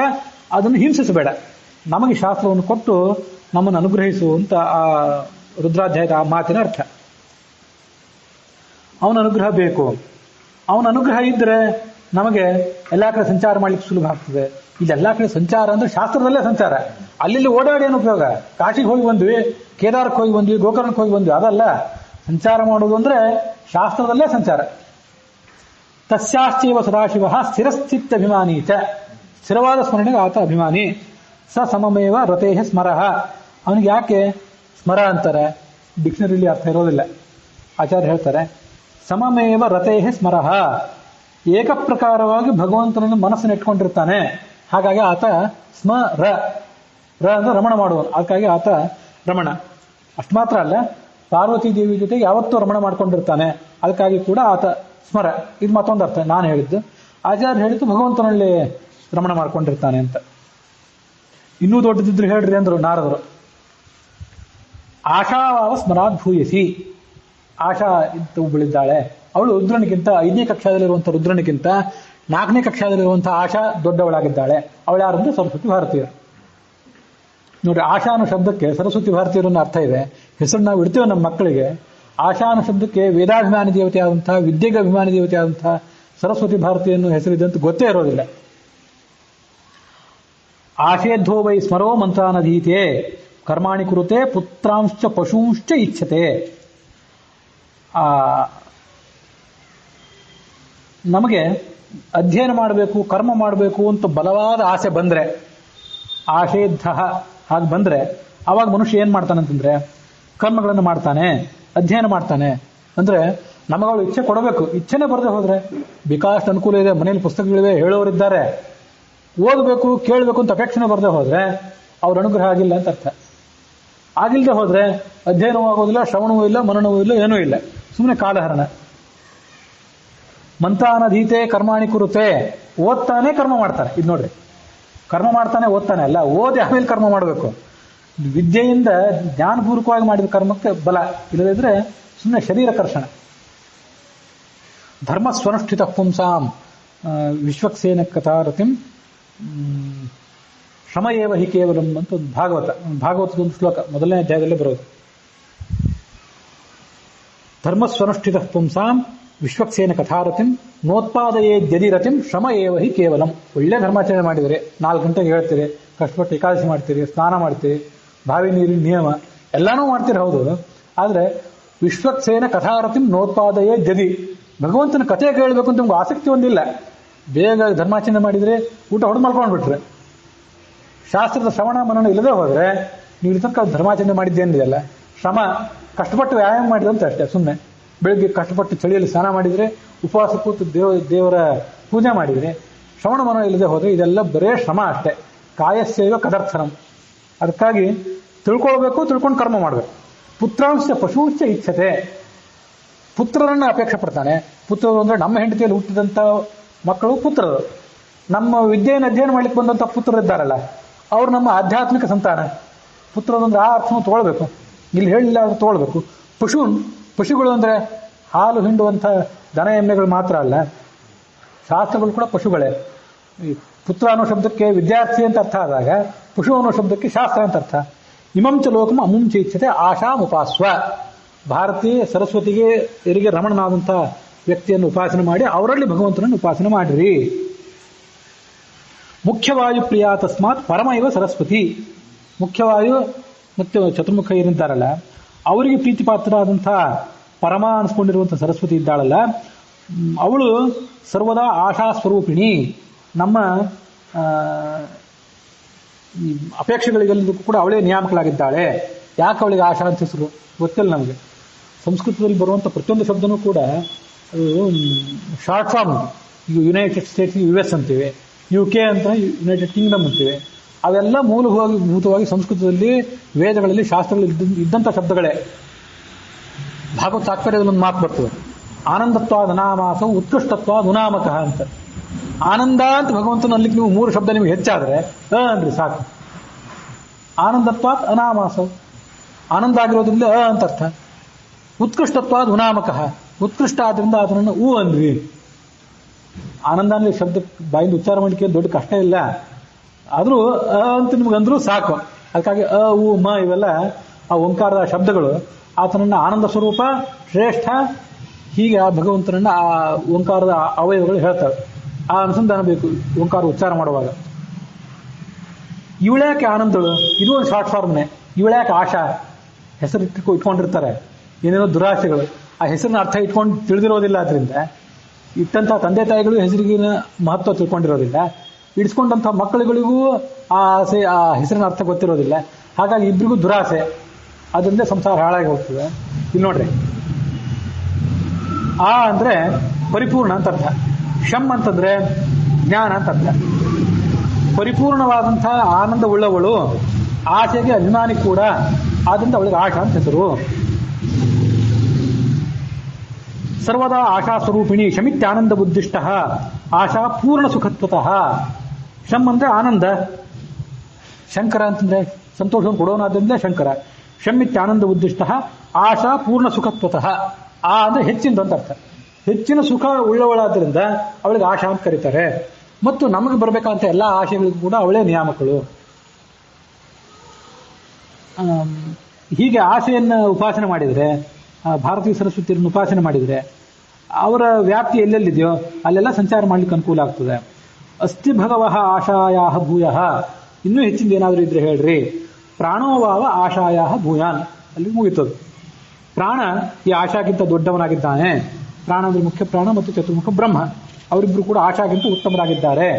ಅದನ್ನು ಹಿಂಸಿಸಬೇಡ. ನಮಗೆ ಶಾಸ್ತ್ರವನ್ನು ಕೊಟ್ಟು ನಮ್ಮನ್ನು ಅನುಗ್ರಹಿಸು ಅಂತ ಆ ರುದ್ರಾಧ್ಯಾಯದ ಆ ಮಾತಿನ ಅರ್ಥ. ಅವನ ಅನುಗ್ರಹ ಬೇಕು. ಅವನ ಅನುಗ್ರಹ ಇದ್ರೆ ನಮಗೆ ಎಲ್ಲಾ ಕಡೆ ಸಂಚಾರ ಮಾಡ್ಲಿಕ್ಕೆ ಸುಲಭ ಆಗ್ತದೆ. ಇದೆಲ್ಲಾ ಕಡೆ ಸಂಚಾರ ಅಂದ್ರೆ ಶಾಸ್ತ್ರದಲ್ಲೇ ಸಂಚಾರ. ಅಲ್ಲಿ ಓಡಾಡಿ ಏನು ಉಪಯೋಗ? ಕಾಶಿಗೆ ಹೋಗಿ ಬಂದ್ವಿ, ಕೇದಾರಕ್ಕೆ ಹೋಗಿ ಬಂದ್ವಿ, ಗೋಕರ್ಣಕ್ಕೆ ಹೋಗಿ ಬಂದ್ವಿ, ಅದಲ್ಲ ಸಂಚಾರ ಮಾಡೋದು ಅಂದ್ರೆ ಶಾಸ್ತ್ರದಲ್ಲೇ ಸಂಚಾರ. ತಸ್ಯಾಶ್ಚೈವ ಸದಾಶಿವ ಸ್ಥಿರಸ್ಥಿತ್ಯಭಿಮಾನಿ ಚ. ಸ್ಥಿರವಾದ ಸ್ಮರಣೆಗೆ ಆತ ಅಭಿಮಾನಿ. ಸ ಸಮಮೇವ ರತೇಹ ಸ್ಮರಃ. ಅವನಿಗೆ ಯಾಕೆ ಸ್ಮರ ಅಂತಾರೆ? ಡಿಕ್ಷನರಿಲಿ ಅರ್ಥ ಇರೋದಿಲ್ಲ. ಆಚಾರ್ಯ ಹೇಳ್ತಾರೆ, ಸಮಮೇವ ರತೇಹ ಸ್ಮರಃ. ಏಕಪ್ರಕಾರವಾಗಿ ಭಗವಂತನನ್ನು ಮನಸ್ಸನ್ನು ಇಟ್ಕೊಂಡಿರ್ತಾನೆ. ಹಾಗಾಗಿ ಆತ ಸ್ಮರ. ರ ಅಂದ್ರೆ ರಮಣ ಮಾಡುವನು, ಅದಕ್ಕಾಗಿ ಆತ ರಮಣ. ಅಷ್ಟು ಮಾತ್ರ ಅಲ್ಲ, ಪಾರ್ವತಿ ದೇವಿ ಜೊತೆಗೆ ಯಾವತ್ತೂ ರಮಣ ಮಾಡ್ಕೊಂಡಿರ್ತಾನೆ, ಅದಕ್ಕಾಗಿ ಕೂಡ ಆತ ಸ್ಮರ. ಇದು ಮತ್ತೊಂದು ಅರ್ಥ ನಾನು ಹೇಳಿದ್ದು. ಆಚಾರ್ಯ ಹೇಳಿದ್ದು ಭಗವಂತನಲ್ಲಿ ರಮಣ ಮಾಡ್ಕೊಂಡಿರ್ತಾನೆ ಅಂತ. ಇನ್ನೂ ದೊಡ್ಡದಿದ್ರು ಹೇಳ್ರಿ ಅಂದ್ರು ನಾರದರು. ಆಶಾವಾವ ಸ್ಮರಾತ್ ಭೂಯಸಿ. ಆಶಾ ಇತ್ತು ಬೆಳಿದ್ದಾಳೆ, ಅವಳು ರುದ್ರನಿಗಿಂತ 5ನೇ ಕಕ್ಷಾದಲ್ಲಿರುವಂತಹ ರುದ್ರನಿಗಿಂತ 4ನೇ ಕಕ್ಷಾದಲ್ಲಿರುವಂತಹ ಆಶಾ ದೊಡ್ಡವಳಾಗಿದ್ದಾಳೆ. ಅವಳು ಯಾರಂದ್ರೆ ಸರಸ್ವತಿ ಭಾರತೀಯರು. ನೋಡಿ, ಆಶಾ ಅನ್ನೋ ಶಬ್ದಕ್ಕೆ ಸರಸ್ವತಿ ಭಾರತೀಯರು ಅನ್ನೋ ಅರ್ಥ ಇದೆ. ಹೆಸರು ನಾವು ಇಡ್ತೇವೆ ನಮ್ಮ ಮಕ್ಕಳಿಗೆ. ಆಶಾ ಅನ್ನೋ ಶಬ್ದಕ್ಕೆ ವೇದಾಭಿಮಾನಿ ದೇವತೆ ಆದಂತಹ, ವಿದ್ಯೆಗೆ ಅಭಿಮಾನಿ ದೇವತೆ ಆದಂತಹ ಸರಸ್ವತಿ ಭಾರತೀಯನ್ನು ಹೆಸರಿದೆ ಅಂತ ಗೊತ್ತೇ ಇರೋದಿಲ್ಲ. ಆಶೇದ್ಧೋ ವೈ ಸ್ಮರೋ ಮಂತ್ರಾನಧೀತೆ ಕರ್ಮಾಣಿ ಕುರುತೆ ಪುತ್ರಾಂಶ್ಚ ಪಶೂಂಶ್ಚ ಇಚ್ಛತೆ. ನಮಗೆ ಅಧ್ಯಯನ ಮಾಡಬೇಕು, ಕರ್ಮ ಮಾಡಬೇಕು ಅಂತ ಬಲವಾದ ಆಸೆ ಬಂದ್ರೆ, ಆಶೇದ್ಧ ಹಾಗೆ ಬಂದ್ರೆ, ಅವಾಗ ಮನುಷ್ಯ ಏನ್ ಮಾಡ್ತಾನಂತಂದ್ರೆ ಕರ್ಮಗಳನ್ನು ಮಾಡ್ತಾನೆ, ಅಧ್ಯಯನ ಮಾಡ್ತಾನೆ. ಅಂದ್ರೆ ನಮಗಳು ಇಚ್ಛೆ ಕೊಡಬೇಕು. ಇಚ್ಛೆನೇ ಬರದೆ ಹೋದ್ರೆ ಬೇಕಾಷ್ಟು ಅನುಕೂಲ ಇದೆ, ಮನೇಲಿ ಪುಸ್ತಕಗಳಿವೆ, ಹೇಳೋರಿದ್ದಾರೆ, ಓದಬೇಕು ಕೇಳಬೇಕು ಅಂತ ಅಪೇಕ್ಷಣೆ ಬರದೆ ಹೋದ್ರೆ ಅವ್ರ ಅನುಗ್ರಹ ಆಗಿಲ್ಲ ಅಂತ ಅರ್ಥ. ಆಗಿಲ್ಲದೆ ಹೋದ್ರೆ ಅಧ್ಯಯನವೂ ಆಗೋದಿಲ್ಲ, ಶ್ರವಣವೂ ಇಲ್ಲ, ಮನನವೂ ಇಲ್ಲ, ಏನೂ ಇಲ್ಲ, ಸುಮ್ಮನೆ ಕಾಲಹರಣ. ಮಂತ್ರಾನಧೀತೆ ಕರ್ಮಾಣಿ ಕುರುತೆ. ಓದ್ತಾನೆ ಕರ್ಮ ಮಾಡ್ತಾನೆ. ಇದು ನೋಡ್ರಿ, ಕರ್ಮ ಮಾಡ್ತಾನೆ ಓದ್ತಾನೆ ಅಲ್ಲ, ಓದಿ ಆಮೇಲೆ ಕರ್ಮ ಮಾಡಬೇಕು. ವಿದ್ಯೆಯಿಂದ ಜ್ಞಾನಪೂರ್ವಕವಾಗಿ ಮಾಡಿದ ಕರ್ಮಕ್ಕೆ ಬಲ. ಇಲ್ಲದಿದ್ರೆ ಸುಮ್ಮನೆ ಶರೀರ ಕರ್ಷಣ. ಧರ್ಮ ಸ್ವನುಷ್ಠಿತ ಪುಂಸಾಂ ವಿಶ್ವಕ್ಸೇನ ಕಥಾರತಿಂ ಶ್ರಮ ಏವ ಹಿ ಕೇವಲಂ ಅಂತ ಒಂದು ಭಾಗವತದ ಒಂದು ಶ್ಲೋಕ 1ನೇ ಅಧ್ಯಾಯದಲ್ಲೇ ಬರೋದು. ಧರ್ಮ ಸ್ವನುಷ್ಠಿತ ಪುಂಸಾಂ ವಿಶ್ವಕ್ಸೇನ ಕಥಾರತಿಂ ನೋತ್ಪಾದಯೇ ಜದಿರತಿಂ ಶ್ರಮ ಏವ ಹಿ ಕೇವಲಂ. ಒಳ್ಳೆ ಧರ್ಮಾಚರಣೆ ಮಾಡಿದರೆ 4 ಗಂಟೆಗೆ ಹೇಳ್ತೀರಿ, ಕಷ್ಟಪಟ್ಟು ಏಕಾದಶಿ ಮಾಡ್ತೀರಿ, ಸ್ನಾನ ಮಾಡ್ತೀರಿ, ಬಾವಿ ನೀರಿನ ನಿಯಮ ಎಲ್ಲಾನು ಮಾಡ್ತೀರಿ, ಹೌದು. ಆದ್ರೆ ವಿಶ್ವಕ್ಸೇನ ಕಥಾರತಿಂ ನೋತ್ಪಾದಯೇ ಜದಿ. ಭಗವಂತನ ಕಥೆ ಕೇಳಬೇಕು ಅಂತ ನಿಮ್ಗೆ ಆಸಕ್ತಿ ಒಂದಿಲ್ಲ. ಬೇಗ ಧರ್ಮಾಚರಣೆ ಮಾಡಿದ್ರೆ ಊಟ ಹೊಡೆದು ಮಾಡ್ಕೊಂಡ್ಬಿಟ್ರೆ, ಶಾಸ್ತ್ರದ ಶ್ರವಣ ಮನನ ಇಲ್ಲದೆ ಹೋದ್ರೆ ನೀವು ತನಕ ಧರ್ಮಾಚರಣೆ ಮಾಡಿದ್ದೇನಿದೆಯಲ್ಲ, ಶ್ರಮ ಕಷ್ಟಪಟ್ಟು ವ್ಯಾಯಾಮ ಮಾಡಿದಂತ ಅಷ್ಟೇ. ಸುಮ್ಮನೆ ಬೆಳಿಗ್ಗೆ ಕಷ್ಟಪಟ್ಟು ಚಳಿಯಲ್ಲಿ ಸ್ನಾನ ಮಾಡಿದ್ರೆ, ಉಪವಾಸ ಕೂತು ದೇವರ ಪೂಜೆ ಮಾಡಿದ್ರೆ, ಶ್ರವಣ ಮನ ಇಲ್ಲದೆ ಹೋದ್ರೆ ಇದೆಲ್ಲ ಬರೇ ಶ್ರಮ ಅಷ್ಟೇ. ಕಾಯಸ್ಸೇವ ಕದರ್ಥನಂ. ಅದಕ್ಕಾಗಿ ತಿಳ್ಕೊಳ್ಬೇಕು, ತಿಳ್ಕೊಂಡು ಕರ್ಮ ಮಾಡಬೇಕು. ಪುತ್ರಾಂಶ ಪಶೂಂಶ ಇಚ್ಛತೆ. ಪುತ್ರರನ್ನ ಅಪೇಕ್ಷೆ ಪಡ್ತಾನೆ. ಪುತ್ರರು ಅಂದ್ರೆ ನಮ್ಮ ಹೆಂಡತಿಯಲ್ಲಿ ಹುಟ್ಟಿದಂತ ಮಕ್ಕಳು ಪುತ್ರರು. ನಮ್ಮ ವಿದ್ಯೆಯನ್ನು ಅಧ್ಯಯನ ಮಾಡ್ಲಿಕ್ಕೆ ಬಂದಂತ ಪುತ್ರರಿದ್ದಾರಲ್ಲ, ಅವ್ರು ನಮ್ಮ ಆಧ್ಯಾತ್ಮಿಕ ಸಂತಾನ. ಪುತ್ರರಂದ್ರೆ ಆ ಅರ್ಥವನ್ನು ತಗೊಳ್ಬೇಕು, ಇಲ್ಲಿ ಹೇಳಿಲ್ಲ ಅದು ತಗೊಳ್ಬೇಕು. ಪಶುಗಳು ಅಂದ್ರೆ ಹಾಲು ಹಿಂಡುವಂಥ ದನ ಎಮ್ಮೆಗಳು ಮಾತ್ರ ಅಲ್ಲ, ಶಾಸ್ತ್ರಗಳು ಕೂಡ ಪಶುಗಳೇ. ಈ ಪುತ್ರ ಅನ್ನೋ ಶಬ್ದಕ್ಕೆ ವಿದ್ಯಾರ್ಥಿ ಅಂತ ಅರ್ಥ ಆದಾಗ, ಪಶು ಅನ್ನೋ ಶಬ್ದಕ್ಕೆ ಶಾಸ್ತ್ರ ಅಂತ ಅರ್ಥ. ಇಮಂಚ ಲೋಕಮ ಅಮುಂಚ ಇಚ್ಛತೆ ಆಶಾಮುಪಾಸ್ವ. ಭಾರತೀಯ ಸರಸ್ವತಿಗೆ ಎರಿಗೆ ರಮಣನಾದಂಥ ವ್ಯಕ್ತಿಯನ್ನು ಉಪಾಸನೆ ಮಾಡಿ ಅವರಲ್ಲಿ ಭಗವಂತನನ್ನು ಉಪಾಸನೆ ಮಾಡಿರಿ. ಮುಖ್ಯವಾಯು ಪ್ರಿಯ ತಸ್ಮಾತ್ ಪರಮ ಇವ ಸರಸ್ವತಿ. ಮುಖ್ಯವಾಯು ಮತ್ತು ಚತುರ್ಮುಖ ಏನಿದ್ದಾರಲ್ಲ ಅವರಿಗೆ ಪ್ರೀತಿಪಾತ್ರರಾದಂಥ ಪರಮ ಅನಿಸ್ಕೊಂಡಿರುವಂಥ ಸರಸ್ವತಿ ಇದ್ದಾಳಲ್ಲ, ಅವಳು ಸರ್ವದಾ ಆಶಾ ಸ್ವರೂಪಿಣಿ. ನಮ್ಮ ಅಪೇಕ್ಷೆಗಳಿಗೆಲ್ಲದಕ್ಕೂ ಕೂಡ ಅವಳೇ ನಿಯಾಮಕಳಾಗಿದ್ದಾಳೆ. ಯಾಕೆ ಅವಳಿಗೆ ಆಶಾ ಅಂತ ಹೆಸರು ಗೊತ್ತಿಲ್ಲ ನಮಗೆ. ಸಂಸ್ಕೃತದಲ್ಲಿ ಬರುವಂಥ ಪ್ರತಿಯೊಂದು ಶಬ್ದನೂ ಕೂಡ ಅದು ಶಾರ್ಟ್ ಫಾರ್ಮ್. ಈಗ ಯುನೈಟೆಡ್ ಸ್ಟೇಟ್ಸ್ US ಅಂತೀವಿ, UK ಅಂತ ಯುನೈಟೆಡ್ ಕಿಂಗ್ಡಮ್ ಅಂತೀವಿ. ಅವೆಲ್ಲ ಮೂಲಭೂತವಾಗಿ ಸಂಸ್ಕೃತದಲ್ಲಿ ವೇದಗಳಲ್ಲಿ ಶಾಸ್ತ್ರಗಳಲ್ಲಿ ಇದ್ದಂಥ ಶಬ್ದಗಳೇ. ಭಾಗವತ ತಾತ್ಪರ್ಯದಲ್ಲಿ ಒಂದು ಮಾತು ಬರ್ತದೆ, ಆನಂದತ್ವಾದ ಅನಾಮಾಸವು ಉತ್ಕೃಷ್ಟತ್ವಾದ ಉನಾಮಕಃ ಅಂತ. ಆನಂದ ಅಂತ ಭಗವಂತನಲ್ಲಿ ನೀವು 3 ಶಬ್ದ ನಿಮಗೆ ಹೆಚ್ಚಾದ್ರೆ ಅನ್ರಿ ಸಾಕು. ಆನಂದತ್ವಾತ್ ಅನಾಮಾಸವು, ಆನಂದ ಆಗಿರೋದ್ರಿಂದ ಅಂತ ಅರ್ಥ. ಉತ್ಕೃಷ್ಟತ್ವಾದ ಉನಾಮಕಃ, ಉತ್ಕೃಷ್ಟ ಆದ್ರಿಂದ ಅದನ್ನು ಅಂದ್ವಿ. ಆನಂದ ಅಂದ್ರೆ ಶಬ್ದ ಬಾಯಿಂದ ಉಚ್ಚಾರ ಮಾಡಲಿಕ್ಕೆ ದೊಡ್ಡ ಕಷ್ಟ ಇಲ್ಲ, ಆದ್ರೂ ಅಂತ ನಿಮ್ಗಂದ್ರೂ ಸಾಕು. ಅದಕ್ಕಾಗಿ ಮ ಇವೆಲ್ಲ ಆ ಓಂಕಾರದ ಶಬ್ದಗಳು ಆತನನ್ನ ಆನಂದ ಸ್ವರೂಪ, ಶ್ರೇಷ್ಠ, ಹೀಗೆ ಆ ಭಗವಂತನನ್ನ ಆ ಓಂಕಾರದ ಅವಯವಗಳು ಹೇಳ್ತವೆ. ಆ ಅನುಸಂಧಾನ ಬೇಕು ಓಂಕಾರ ಉಚ್ಚಾರ ಮಾಡುವಾಗ. ಇವಳ್ಯಾಕೆ ಆನಂದಳು, ಇದು ಒಂದು ಶಾರ್ಟ್ ಫಾರ್ಮ್ನೆ. ಇವಳ್ಯಾಕೆ ಆಶಾ, ಹೆಸರು ಇಟ್ಕೊಂಡಿರ್ತಾರೆ ಏನೇನೋ ದುರಾಶೆಗಳು, ಆ ಹೆಸರಿನ ಅರ್ಥ ಇಟ್ಕೊಂಡು ತಿಳಿದಿರೋದಿಲ್ಲ. ಆದ್ರಿಂದ ಇಟ್ಟಂತ ತಂದೆ ತಾಯಿಗಳು ಹೆಸರಿಗಿನ ಮಹತ್ವ ತಿಳ್ಕೊಂಡಿರೋದಿಲ್ಲ, ಇಡಿಸ್ಕೊಂಡಂಥ ಮಕ್ಕಳುಗಳಿಗೂ ಆ ಆಸೆ, ಆ ಹೆಸರಿನ ಅರ್ಥ ಗೊತ್ತಿರೋದಿಲ್ಲ. ಹಾಗಾಗಿ ಇಬ್ಬರಿಗೂ ದುರಾಸೆ, ಅದರಿಂದ ಸಂಸಾರ ಹಾಳಾಗಿ ಹೋಗ್ತದೆ. ಇಲ್ಲಿ ನೋಡ್ರಿ, ಆ ಅಂದ್ರೆ ಪರಿಪೂರ್ಣ ಅಂತ ಅರ್ಥ, ಶಮ್ ಅಂತಂದ್ರೆ ಜ್ಞಾನ ಅಂತ ಅರ್ಥ. ಪರಿಪೂರ್ಣವಾದಂತಹ ಆನಂದ ಉಳ್ಳವಳು, ಆಸೆಗೆ ಅಭಿಮಾನಿ ಕೂಡ, ಆದ್ರಿಂದ ಅವಳಿಗೆ ಆಶಾ ಅಂತ ಹೆಸರು. ಸರ್ವದಾ ಆಶಾ ಸ್ವರೂಪಿಣಿ ಶಮಿತ್ಯಾನಂದ ಬುದ್ಧಿಷ್ಟ ಆಶಾ ಪೂರ್ಣ ಸುಖತ್ವತಃ. ಶಮ್ ಅಂದ್ರೆ ಆನಂದ, ಶಂಕರ ಅಂತಂದ್ರೆ ಸಂತೋಷವನ್ನು ಕೊಡೋನಾದ್ರಿಂದ ಶಂಕರ. ಶಮಿತ್ಯಾನಂದ ಬುದ್ಧಿಷ್ಟ ಆಶಾ ಪೂರ್ಣ ಸುಖತ್ವತಃ. ಆ ಅಂದ್ರೆ ಹೆಚ್ಚಿನ ಅಂತ ಅರ್ಥ, ಹೆಚ್ಚಿನ ಸುಖ ಉಳ್ಳವಳಾದ್ರಿಂದ ಅವಳಿಗೆ ಆಶಾ ಅಂತ ಕರೀತಾರೆ. ಮತ್ತು ನಮಗೆ ಬರಬೇಕಂತ ಎಲ್ಲ ಆಶೆಗಳಿಗೂ ಕೂಡ ಅವಳೇ ನಿಯಾಮಕಳು. ಹೀಗೆ ಆಶೆಯನ್ನು ಉಪಾಸನೆ ಮಾಡಿದರೆ, ಭಾರತೀಯ ಸರಸ್ವತಿಯನ್ನು ಉಪಾಸನೆ ಮಾಡಿದರೆ ಅವರ ವ್ಯಾಪ್ತಿ ಎಲ್ಲೆಲ್ಲಿದೆಯೋ ಅಲ್ಲೆಲ್ಲ ಸಂಚಾರ ಮಾಡ್ಲಿಕ್ಕೆ ಅನುಕೂಲ ಆಗ್ತದೆ. ಅಸ್ತಿ ಭಗವಃ ಆಶಾಯಾಹ ಭೂಯಃ. ಇನ್ನೂ ಹೆಚ್ಚಿಂದ ಏನಾದರೂ ಇದ್ರೆ ಹೇಳ್ರಿ. ಪ್ರಾಣೋಭಾವ ಆಶಾಯಾಹ ಭೂಯಾನ್, ಅಲ್ಲಿ ಮುಗಿತದು. ಪ್ರಾಣ ಈ ಆಶಾಗಿಂತ ದೊಡ್ಡವನಾಗಿದ್ದಾನೆ. ಪ್ರಾಣ ಅಂದ್ರೆ ಮುಖ್ಯ ಪ್ರಾಣ ಮತ್ತು ಚತುರ್ಮುಖ ಬ್ರಹ್ಮ, ಅವರಿಬ್ಬರು ಕೂಡ ಆಶಾಗಿಂತ ಉತ್ತಮರಾಗಿದ್ದಾರೆ.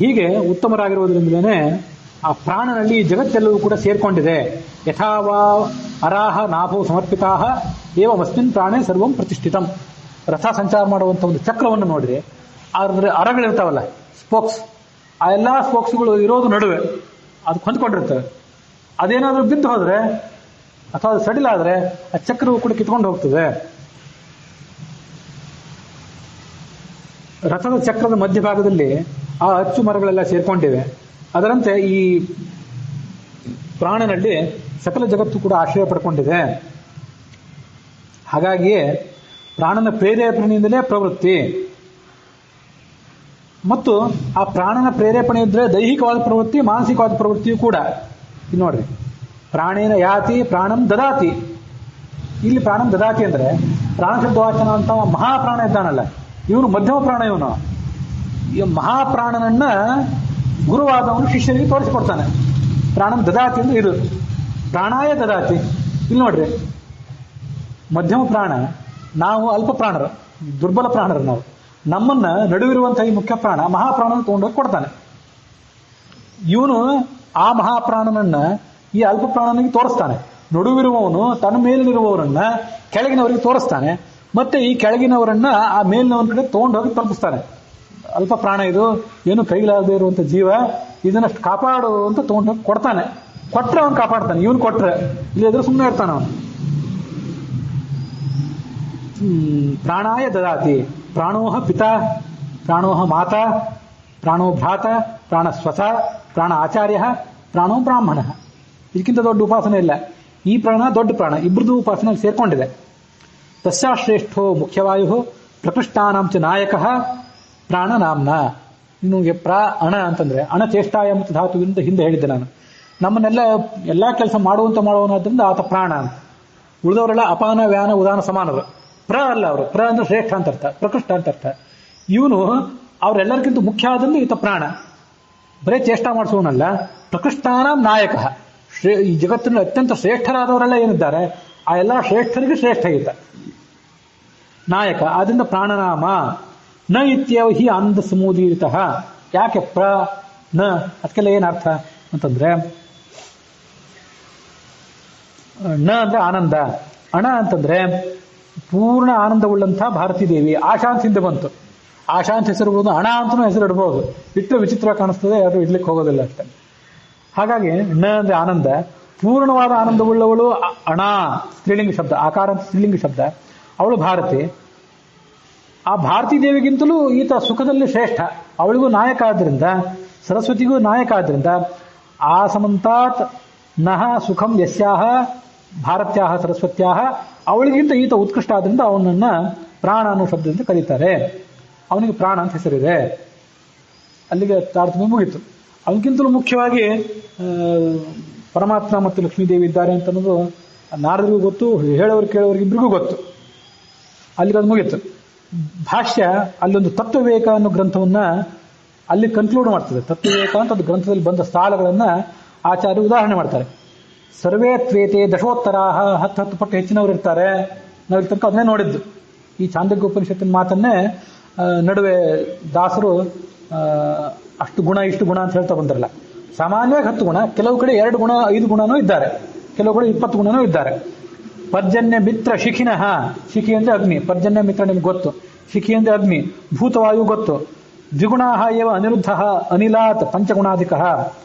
ಹೀಗೆ ಉತ್ತಮರಾಗಿರುವುದರಿಂದಲೇ ಆ ಪ್ರಾಣನಲ್ಲಿ ಜಗತ್ತೆಲ್ಲವೂ ಕೂಡ ಸೇರ್ಕೊಂಡಿದೆ. ಯಥಾವಾ ಅರಾಹ ನಾಭೋ ಸಮರ್ಪಿತಾ ಏವಮಸ್ಮಿನ್ ಪ್ರಾಣೇ ಸರ್ವಂ ಪ್ರತಿಷ್ಠಿತಂ. ರಥ ಸಂಚಾರ ಮಾಡುವಂಥ ಒಂದು ಚಕ್ರವನ್ನು ನೋಡ್ರಿ, ಅದ್ರ ಅರಗಳಿರ್ತಾವಲ್ಲ, ಸ್ಪೋಕ್ಸ್, ಆ ಎಲ್ಲ ಸ್ಪೋಕ್ಸ್ಗಳು ಇರೋದು ನಡುವೆ ಅದಕ್ಕೆ ಹೊಂದ್ಕೊಂಡಿರ್ತವೆ. ಅದೇನಾದ್ರೂ ಬಿದ್ದು ಹೋದ್ರೆ ಅಥವಾ ಅದು ಸಡಿಲಾದ್ರೆ ಆ ಚಕ್ರವು ಕೂಡ ಕಿತ್ಕೊಂಡು ಹೋಗ್ತದೆ. ರಥದ ಚಕ್ರದ ಮಧ್ಯಭಾಗದಲ್ಲಿ ಆ ಅಚ್ಚು ಮರಗಳೆಲ್ಲ ಸೇರ್ಕೊಂಡಿವೆ. ಅದರಂತೆ ಈ ಪ್ರಾಣನಲ್ಲಿ ಸಕಲ ಜಗತ್ತು ಕೂಡ ಆಶ್ರಯ ಪಡ್ಕೊಂಡಿದೆ. ಹಾಗಾಗಿಯೇ ಪ್ರಾಣನ ಪ್ರೇರೇಪಣೆಯಿಂದಲೇ ಪ್ರವೃತ್ತಿ, ಮತ್ತು ಆ ಪ್ರಾಣನ ಪ್ರೇರೇಪಣೆ ಇದ್ರೆ ದೈಹಿಕವಾದ ಪ್ರವೃತ್ತಿ, ಮಾನಸಿಕವಾದ ಪ್ರವೃತ್ತಿಯೂ ಕೂಡ. ಇಲ್ಲಿ ನೋಡ್ರಿ, ಪ್ರಾಣೇನ ಯಾತಿ ಪ್ರಾಣಂ ದದಾತಿ. ಇಲ್ಲಿ ಪ್ರಾಣಂ ದದಾತಿ ಅಂದ್ರೆ ಪ್ರಾಣ ಶಬ್ದವಾಚನ ಅಂತ ಮಹಾಪ್ರಾಣ ಇದ್ದಾನಲ್ಲ, ಇವನು ಮಧ್ಯಮ ಪ್ರಾಣ. ಇವನು ಈ ಮಹಾಪ್ರಾಣನನ್ನ ಗುರುವಾದವನು ಶಿಷ್ಯರಿಗೆ ತೋರಿಸಿಕೊಡ್ತಾನೆ. ಪ್ರಾಣಂ ದದಾತಿ ಅಂದ್ರೆ ಇದು ಪ್ರಾಣಾಯ ದದಾತಿ. ಇಲ್ಲಿ ನೋಡ್ರಿ, ಮಧ್ಯಮ ಪ್ರಾಣ, ನಾವು ಅಲ್ಪ ಪ್ರಾಣರು, ದುರ್ಬಲ ಪ್ರಾಣರು. ನಾವು ನಮ್ಮನ್ನ ನಡುವಿರುವಂತಹ ಈ ಮುಖ್ಯ ಪ್ರಾಣ ಮಹಾಪ್ರಾಣನ ತಗೊಂಡೋಗಿ ಕೊಡ್ತಾನೆ. ಇವನು ಆ ಮಹಾಪ್ರಾಣನನ್ನ ಈ ಅಲ್ಪ ಪ್ರಾಣನಿಗೆ ತೋರಿಸ್ತಾನೆ. ನಡುವಿರುವವನು ತನ್ನ ಮೇಲಿರುವವರನ್ನ ಕೆಳಗಿನವರಿಗೆ ತೋರಿಸ್ತಾನೆ, ಮತ್ತೆ ಈ ಕೆಳಗಿನವರನ್ನ ಆ ಮೇಲಿನವನ ಕಡೆ ತಗೊಂಡೋಗಿ ತಲುಪಿಸ್ತಾನೆ. ಅಲ್ಪ ಪ್ರಾಣ ಇದು, ಏನು ಕೈಲಾಗದೇ ಇರುವಂತ ಜೀವ, ಇದನ್ನಷ್ಟು ಕಾಪಾಡು ಅಂತ ತಗೊಂಡೋಗಿ ಕೊಡ್ತಾನೆ. ಕೊಟ್ರೆ ಅವನು ಕಾಪಾಡ್ತಾನೆ, ಇವನು ಕೊಟ್ರೆ, ಇಲ್ಲಿದ್ರೆ ಸುಮ್ಮನೆ ಇರ್ತಾನೆ ಅವನು. ಪ್ರಾಣಾಯ ದದಾತಿ ಪ್ರಾಣೋಹ ಪಿತಾ, ಪ್ರಾಣೋಹ ಮಾತಾ, ಪ್ರಾಣೋ ಭ್ರಾತ, ಪ್ರಾಣ ಸ್ವಸ, ಪ್ರಾಣ ಆಚಾರ್ಯ, ಪ್ರಾಣೋ ಬ್ರಾಹ್ಮಣ. ಇದಕ್ಕಿಂತ ದೊಡ್ಡ ಉಪಾಸನೆ ಇಲ್ಲ. ಈ ಪ್ರಾಣ ದೊಡ್ಡ ಪ್ರಾಣ, ಇಬ್ಬರದು ಉಪಾಸನೆ ಸೇರ್ಕೊಂಡಿದೆ. ತಸ್ಯಾಶ್ರೇಷ್ಠೋ ಮುಖ್ಯವಾಯು ಪ್ರಕೃಷ್ಟಾನಾಂ ಚ ನಾಯಕ ಪ್ರಾಣ ನಾಮ್ನ. ಇನ್ನು ಅಣ ಅಂತಂದ್ರೆ ಅಣಚೇಷ್ಟಾಯ ಮತ್ತು ಧಾತುವಿನಿಂದ ಹಿಂದೆ ಹೇಳಿದ್ದೆ ನಾನು. ನಮ್ಮನ್ನೆಲ್ಲ ಎಲ್ಲಾ ಕೆಲಸ ಮಾಡುವವನಾದ್ರಿಂದ ಆತ ಪ್ರಾಣ ಅಂತ. ಉಳಿದವರೆಲ್ಲ ಅಪಾನ ವ್ಯಾನ ಉದಾನ ಸಮಾನರು. ಅಲ್ಲ ಅವರು ಅಂದ್ರೆ ಶ್ರೇಷ್ಠ ಅಂತ ಅರ್ಥ, ಪ್ರಕೃಷ್ಟ ಅಂತ ಅರ್ಥ. ಇವನು ಅವರೆಲ್ಲರಿಗಿಂತ ಮುಖ್ಯ ಆದ್ರಿಂದ ಈತ ಪ್ರಾಣ. ಬರೇ ಚೇಷ್ಟ ಮಾಡಿಸುವನಲ್ಲ, ಪ್ರಕೃಷ್ಟಾನಾಂ ನಾಯಕ. ಈ ಜಗತ್ತಿನ ಅತ್ಯಂತ ಶ್ರೇಷ್ಠರಾದವರೆಲ್ಲ ಏನಿದ್ದಾರೆ ಆ ಎಲ್ಲ ಶ್ರೇಷ್ಠರಿಗೆ ಶ್ರೇಷ್ಠ ಈತ ನಾಯಕ. ಆದ್ರಿಂದ ಪ್ರಾಣನಾಮ. ನ ಇತ್ಯವ ಹಿ ಆನಂದ ಸಮೂದೀರಿತ. ಯಾಕೆ ನ ಅದಕ್ಕೆಲ್ಲ ಏನರ್ಥ ಅಂತಂದ್ರೆ, ನ ಅಂದ್ರೆ ಆನಂದ, ಅಣ ಅಂತಂದ್ರೆ ಪೂರ್ಣ ಆನಂದವುಳ್ಳಂತಹ ಭಾರತೀ ದೇವಿ. ಆಶಾಂತ ಹಿಂದೆ ಬಂತು. ಆಶಾಂತ ಹೆಸರು ಅಣ ಅಂತನೂ ಹೆಸರು ಇಡಬಹುದು. ಇಟ್ಟರೆ ವಿಚಿತ್ರ ಕಾಣಿಸ್ತದೆ, ಯಾರು ಇಡ್ಲಿಕ್ಕೆ ಹೋಗೋದಿಲ್ಲ ಅಷ್ಟೇ. ಹಾಗಾಗಿ ನ ಅಂದ್ರೆ ಆನಂದ, ಪೂರ್ಣವಾದ ಆನಂದವುಳ್ಳವಳು ಅಣ, ಸ್ತ್ರೀಲಿಂಗ ಶಬ್ದ. ಆಕಾರ ಅಂತ ಸ್ತ್ರೀಲಿಂಗ ಶಬ್ದ. ಅವಳು ಭಾರತಿ. ಆ ಭಾರತೀ ದೇವಿಗಿಂತಲೂ ಈತ ಸುಖದಲ್ಲಿ ಶ್ರೇಷ್ಠ. ಅವಳಿಗೂ ನಾಯಕ ಆದ್ರಿಂದ, ಸರಸ್ವತಿಗೂ ನಾಯಕ ಆದ್ರಿಂದ ಆ ಸಮಂತಾತ್ ನಹ ಸುಖಂ ಯಸ್ಯಾಹ ಭಾರತ್ಯಾಹ ಸರಸ್ವತ್ಯಾಹ, ಅವಳಿಗಿಂತ ಈತ ಉತ್ಕೃಷ್ಟ ಆದ್ರಿಂದ ಅವನನ್ನ ಪ್ರಾಣ ಅನ್ನೋ ಶಬ್ದದಿಂದ ಕರೀತಾರೆ. ಅವನಿಗೆ ಪ್ರಾಣ ಅಂತ ಹೆಸರಿದೆ. ಅಲ್ಲಿಗೆ ತಾರತಮ್ಯ ಮುಗಿತು. ಅವನಿಗಿಂತಲೂ ಮುಖ್ಯವಾಗಿ ಪರಮಾತ್ಮ ಮತ್ತು ಲಕ್ಷ್ಮೀದೇವಿ ಇದ್ದಾರೆ ಅಂತ ಅನ್ನೋದು ನಾರದರಿಗೂ ಗೊತ್ತು, ಹೇಳೋರು ಕೇಳೋರಿಗೆ ಇಬ್ಬರಿಗೂ ಗೊತ್ತು. ಅಲ್ಲಿಗೆ ಅದು ಮುಗಿತು. ಭಾಷ್ಯ ಅಲ್ಲೊಂದು ತತ್ವವಿವೇಕ ಅನ್ನೋ ಗ್ರಂಥವನ್ನ ಅಲ್ಲಿ ಕನ್ಕ್ಲೂಡ್ ಮಾಡ್ತದೆ. ತತ್ವವಿವೇಕ ಅಂತ ಅದು ಗ್ರಂಥದಲ್ಲಿ ಬಂದ ಸ್ಥಳಗಳನ್ನ ಆಚಾರ್ಯ ಉದಾಹರಣೆ ಮಾಡ್ತಾರೆ. ಸರ್ವೇ ತ್ವೇತೆ ದಶೋತ್ತರಾಹ, 10 ಪಟ್ಟು ಹೆಚ್ಚಿನವರು ಇರ್ತಾರೆ. ನಾವು ಇಲ್ಲಿ ತನಕ ಅದನ್ನೇ ನೋಡಿದ್ದು. ಈ ಚಾಂದೋಗ್ಯ ಉಪನಿಷತ್ತಿನ ಮಾತನ್ನೇ ನಡುವೆ ದಾಸರು ಅಷ್ಟು ಗುಣ ಇಷ್ಟು ಗುಣ ಅಂತ ಹೇಳ್ತಾ ಬಂದಿರಲ್ಲ. ಸಾಮಾನ್ಯವಾಗಿ 10 ಗುಣ, ಕೆಲವು ಕಡೆ 2 ಗುಣ 5 ಗುಣನೂ ಇದ್ದಾರೆ, ಕೆಲವು ಕಡೆ 20 ಗುಣನೂ ಇದ್ದಾರೆ. ಪರ್ಜನ್ಯ ಮಿತ್ರ ಶಿಖಿನಃ, ಶಿಖಿ ಅಂದ್ರೆ ಅಗ್ನಿ. ಪರ್ಜನ್ಯ ಮಿತ್ರ ನಿಮ್ಗೆ ಗೊತ್ತು, ಶಿಖಿ ಅಂದ್ರೆ ಅಗ್ನಿ. ಭೂತವಾಯು ಗೊತ್ತು. ದ್ವಿಗುಣಾಹ ಏವ ಅನಿರುದ್ಧ ಅನಿಲಾತ್ ಪಂಚಗುಣಾಧಿಕ.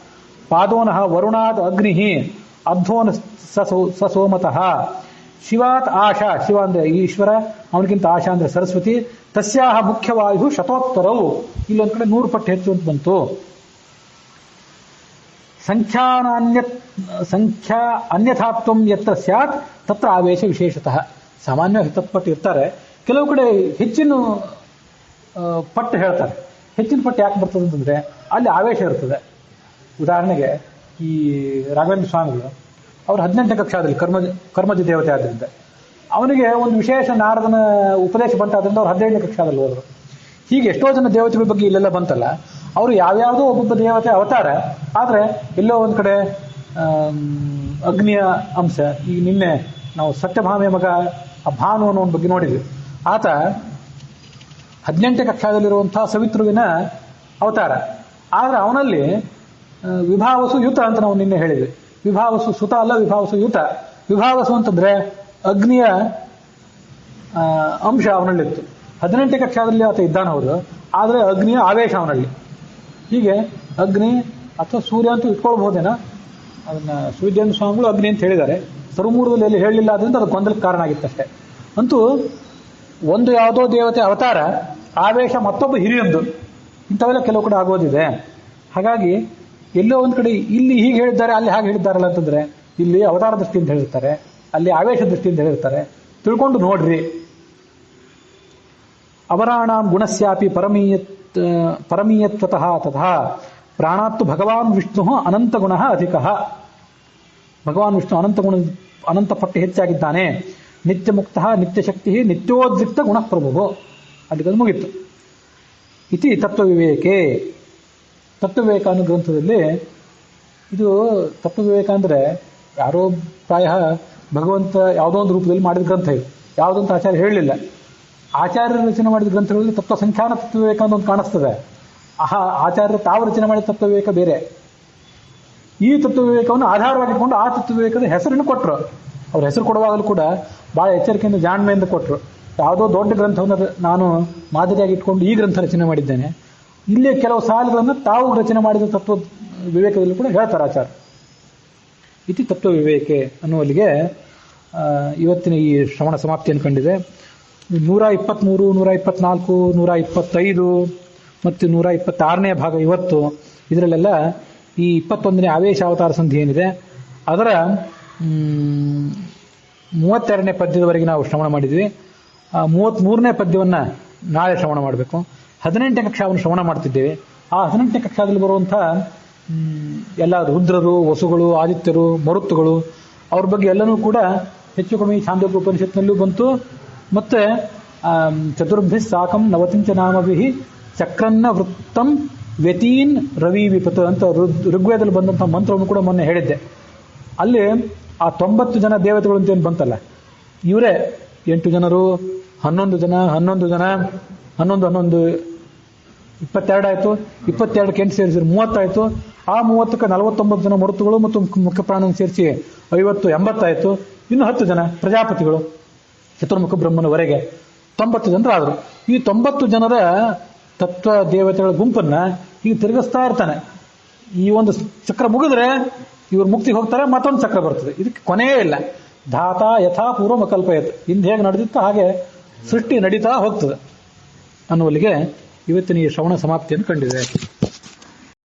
ಪಾದೋನಃ ವರುಣಾತ್ ಅಗ್ನಿ, ಅಧ್ವೋನ ಸಸೋಮತಃ. ಶಿವಾತ್ ಆಶಾ, ಶಿವ ಅಂದ್ರೆ ಈಶ್ವರ, ಅವನಿಗಿಂತ ಆಶಾ ಅಂದ್ರೆ ಸರಸ್ವತಿ. ತಸ್ಯಾಹ ಮುಖ್ಯವಾಯು ಶತೋತ್ತರವು, ಇಲ್ಲೊಂದ್ ಕಡೆ 100 ಪಟ್ಟು ಹೆಚ್ಚು ಅಂತ ಬಂತು. ಸಂಖ್ಯಾ ಅನ್ಯಥಾತ್ವಂ ಯತ್ರ ಸ್ಯಾತ್ ತತ್ರ ಆವೇಶ ವಿಶೇಷತಃ. ಸಾಮಾನ್ಯವಾಗಿ 10 ಪಟ್ಟು ಇರ್ತಾರೆ, ಕೆಲವು ಕಡೆ ಹೆಚ್ಚಿನ ಪಟ್ಟು ಹೇಳ್ತಾರೆ. ಹೆಚ್ಚಿನ ಪಟ್ಟು ಯಾಕೆ ಬರ್ತದೆ ಅಂತಂದ್ರೆ ಅಲ್ಲಿ ಆವೇಶ ಇರ್ತದೆ. ಉದಾಹರಣೆಗೆ ಈ ರಾಘವೇಂದ್ರ ಸ್ವಾಮಿಗಳು ಅವರು 18ನೇ ಕಕ್ಷಾದಲ್ಲಿ ಕರ್ಮಜ ದೇವತೆ ಆದ್ರಿಂದ ಅವನಿಗೆ ಒಂದು ವಿಶೇಷ ನಾರದನ ಉಪದೇಶ ಬಂತಾದ್ರಿಂದ ಅವ್ರು 15ನೇ ಕಕ್ಷಾದಲ್ಲಿ ಹೋದ್ರು. ಹೀಗೆ ಎಷ್ಟೋ ಜನ ದೇವತೆಗಳ ಬಗ್ಗೆ ಇಲ್ಲೆಲ್ಲ ಬಂತಲ್ಲ, ಅವರು ಯಾವ್ಯಾವುದೋ ಒಬ್ಬೊಬ್ಬ ದೇವತೆ ಅವತಾರ. ಆದ್ರೆ ಎಲ್ಲೋ ಒಂದ್ ಕಡೆ ಅಗ್ನಿಯ ಅಂಶ. ಈಗ ನಿನ್ನೆ ನಾವು ಸತ್ಯಭಾಮೆಯ ಮಗ ಆ ಭಾನು ಅನ್ನೋ ಬಗ್ಗೆ ನೋಡಿದ್ವಿ. ಆತ 18ನೇ ಕಕ್ಷಾದಲ್ಲಿರುವಂತಹ ಸವಿತೃವಿನ ಅವತಾರ. ಆದ್ರೆ ಅವನಲ್ಲಿ ವಿಭಾವಸು ಯುತ ಅಂತ ನಾವು ನಿನ್ನೆ ಹೇಳಿದ್ವಿ. ವಿಭಾವಸು ಸುತ ಅಲ್ಲ, ವಿಭಾವಸು ಯುತ. ವಿಭಾವಸು ಅಂತಂದ್ರೆ ಅಗ್ನಿಯ ಅಂಶ ಅವನಲ್ಲಿತ್ತು. 18ನೇ ಕಕ್ಷಾದಲ್ಲಿ ಆತ ಇದ್ದಾನ ಹೌದು, ಆದ್ರೆ ಅಗ್ನಿಯ ಆವೇಶ ಅವನಲ್ಲಿ. ಹೀಗೆ ಅಗ್ನಿ ಅಥವಾ ಸೂರ್ಯ ಅಂತೂ ಇಟ್ಕೊಳ್ಬಹುದೇನಾ, ಅದನ್ನ ಸೂರ್ಯನ ಸ್ವಾಮಿಗಳು ಅಗ್ನಿ ಅಂತ ಹೇಳಿದ್ದಾರೆ. ಸರ್ವಮೂಲದಲ್ಲಿ ಎಲ್ಲಿ ಹೇಳಲಿಲ್ಲ ಆದ್ರಿಂದ ಅದು ಗೊಂದಲಕ್ಕೆ ಕಾರಣ ಆಗಿತ್ತಷ್ಟೇ. ಅಂತೂ ಒಂದು ಯಾವುದೋ ದೇವತೆ ಅವತಾರ, ಆವೇಶ ಮತ್ತೊಬ್ಬ ಹಿರಿಯೊಂದು, ಇಂಥವೆಲ್ಲ ಕೆಲವು ಕಡೆ ಆಗೋದಿದೆ. ಹಾಗಾಗಿ ಎಲ್ಲೋ ಒಂದ್ ಕಡೆ ಇಲ್ಲಿ ಹೀಗೆ ಹೇಳಿದ್ದಾರೆ, ಅಲ್ಲಿ ಹಾಗೆ ಹೇಳಿದ್ದಾರಲ್ಲ ಅಂತಂದ್ರೆ ಇಲ್ಲಿ ಅವತಾರ ದೃಷ್ಟಿಯಿಂದ ಹೇಳಿರ್ತಾರೆ, ಅಲ್ಲಿ ಆವೇಶ ದೃಷ್ಟಿಯಿಂದ ಹೇಳಿರ್ತಾರೆ. ತಿಳ್ಕೊಂಡು ನೋಡ್ರಿ. ಅವರಾಣಾಂ ಗುಣಸ್ಯಾಪಿ ಪರಮೀಯತ್ವತಃ ತಥಾ ಪ್ರಾಣಾತ್ತು ಭಗವಾನ್ ವಿಷ್ಣು ಅನಂತ ಗುಣ ಅಧಿಕ. ಭಗವಾನ್ ವಿಷ್ಣು ಅನಂತ ಪಟ್ಟು ಹೆಚ್ಚಾಗಿದ್ದಾನೆ. ನಿತ್ಯ ಮುಕ್ತ ನಿತ್ಯ ಶಕ್ತಿ ನಿತ್ಯೋದ್ರಿಕ್ತ ಗುಣ ಪ್ರಭು. ಅಲ್ಲಿಗೆ ಮುಗಿತ್ತು. ಇತಿ ತತ್ವವಿವೇಕೆ. ತತ್ವವಿವೇಕ ಅನ್ನೋ ಗ್ರಂಥದಲ್ಲಿ ಇದು ತತ್ವವಿವೇಕ ಅಂದ್ರೆ ಯಾರೋ ಪ್ರಾಯ ಭಗವಂತ ಯಾವುದೋ ಒಂದು ರೂಪದಲ್ಲಿ ಮಾಡಿದ ಗ್ರಂಥ. ಇದು ಯಾವುದಂತ ಆಚಾರ್ಯ ಹೇಳಲಿಲ್ಲ. ಆಚಾರ್ಯರು ರಚನೆ ಮಾಡಿದ ಗ್ರಂಥಗಳಲ್ಲಿ ತತ್ವ ಸಂಖ್ಯಾನ ತತ್ವವಿವೇಕ ಅಂತ ಒಂದು ಕಾಣಿಸ್ತದೆ. ಆಚಾರ್ಯರು ತಾವು ರಚನೆ ಮಾಡಿದ ತತ್ವವಿವೇಕ ಬೇರೆ. ಈ ತತ್ವವಿವೇಕವನ್ನು ಆಧಾರವಾಗಿಟ್ಕೊಂಡು ಆ ತತ್ವವಿವೇಕದ ಹೆಸರನ್ನು ಕೊಟ್ಟರು. ಅವ್ರ ಹೆಸರು ಕೊಡುವಾಗಲೂ ಕೂಡ ಬಹಳ ಎಚ್ಚರಿಕೆಯಿಂದ ಜಾಣ್ಮೆಯಿಂದ ಕೊಟ್ಟರು. ಯಾವುದೋ ದೊಡ್ಡ ಗ್ರಂಥವನ್ನು ನಾನು ಮಾದರಿಯಾಗಿ ಇಟ್ಕೊಂಡು ಈ ಗ್ರಂಥ ರಚನೆ ಮಾಡಿದ್ದೇನೆ. ಇಲ್ಲೇ ಕೆಲವು ಸಾಲುಗಳನ್ನು ತಾವು ರಚನೆ ಮಾಡಿದ ತತ್ವ ವಿವೇಕದಲ್ಲಿ ಕೂಡ ಹೇಳ್ತಾರೆ ಆಚಾರ್ಯ. ಇತಿ ತತ್ವ ವಿವೇಕೆ ಅನ್ನುವಲ್ಲಿಗೆ ಇವತ್ತಿನ ಈ ಶ್ರವಣ ಸಮಾಪ್ತಿಯನ್ನು ಕಂಡಿದೆ. 123, 124, 125 ಮತ್ತು 126ನೇ ಭಾಗ ಇವತ್ತು. ಇದರಲ್ಲೆಲ್ಲ ಈ 21ನೇ ಆವೇಶಾವತಾರ ಸಂಧಿ ಏನಿದೆ ಅದರ 32ನೇ ಪದ್ಯದವರೆಗೆ ನಾವು ಶ್ರವಣ ಮಾಡಿದ್ವಿ. 33ನೇ ಪದ್ಯವನ್ನು ನಾಳೆ ಶ್ರವಣ ಮಾಡಬೇಕು. 18ನೇ ಕಕ್ಷಾವನ್ನು ಶ್ರವಣ ಮಾಡ್ತಿದ್ದೇವೆ. ಆ 18ನೇ ಕಕ್ಷಾದಲ್ಲಿ ಬರುವಂಥ ಎಲ್ಲ ರುದ್ರರು, ವಸುಗಳು, ಆದಿತ್ಯರು, ಮರುತ್ತುಗಳು ಅವ್ರ ಬಗ್ಗೆ ಎಲ್ಲನೂ ಕೂಡ ಹೆಚ್ಚು ಕಮ್ಮಿ ಛಾಂದೋಗ್ಯ ಉಪನಿಷತ್ನಲ್ಲೂ ಬಂತು. ಮತ್ತೆ ಚತುರ್ಭಿ ಸಾಕಂ ನವತಿಂಚ ನಾಮಭಿ ಚಕ್ರನ್ನ ವೃತ್ತಂ ವ್ಯತೀನ್ ರವಿ ವಿಪತ್ ಅಂತ ಋಗ್ವೇದದಲ್ಲಿ ಬಂದಂಥ ಮಂತ್ರವನ್ನು ಕೂಡ ಮೊನ್ನೆ ಹೇಳಿದ್ದೆ. ಅಲ್ಲಿ ಆ 90 ಜನ ದೇವತೆಗಳು ಅಂತೇನು ಬಂತಲ್ಲ, ಇವರೇ 8 ಜನರು, 11 ಜನ, 11 22 ಆಯಿತು. 22ಕ್ಕೆ 8 ಸೇರಿಸಿದ್ರೆ 30 ಆಯಿತು. ಆ 30ಕ್ಕೆ 49 ಜನ ಮರುತುಗಳು ಮತ್ತು ಮುಖ್ಯ ಪ್ರಾಣ ಸೇರಿಸಿ 50, 80 ಆಯಿತು. ಇನ್ನು 10 ಜನ ಪ್ರಜಾಪತಿಗಳು ಚತುರ್ಮುಖ ಬ್ರಹ್ಮನವರೆಗೆ 90 ಜನರಾದರು. ಈ 90 ಜನರ ತತ್ವ ದೇವತೆಗಳ ಗುಂಪನ್ನ ಈಗ ತಿರುಗಿಸ್ತಾ ಇರ್ತಾನೆ. ಈ ಒಂದು ಚಕ್ರ ಮುಗಿದ್ರೆ ಇವರು ಮುಕ್ತಿಗೆ ಹೋಗ್ತಾರೆ, ಮತ್ತೊಂದು ಚಕ್ರ ಬರ್ತದೆ. ಇದಕ್ಕೆ ಕೊನೆಯೇ ಇಲ್ಲ. ಧಾತ ಯಥಾ ಪೂರ್ವ ಕಲ್ಪಯತ್, ಹಿಂದೆ ಹೇಗೆ ನಡೆದಿತ್ತು ಹಾಗೆ ಸೃಷ್ಟಿ ನಡೀತಾ ಹೋಗ್ತದೆ ಅನ್ನುವಲ್ಲಿಗೆ ಇವತ್ತಿನ ಈ ಶ್ರವಣ ಸಮಾಪ್ತಿಯನ್ನು ಕಂಡಿದೆ.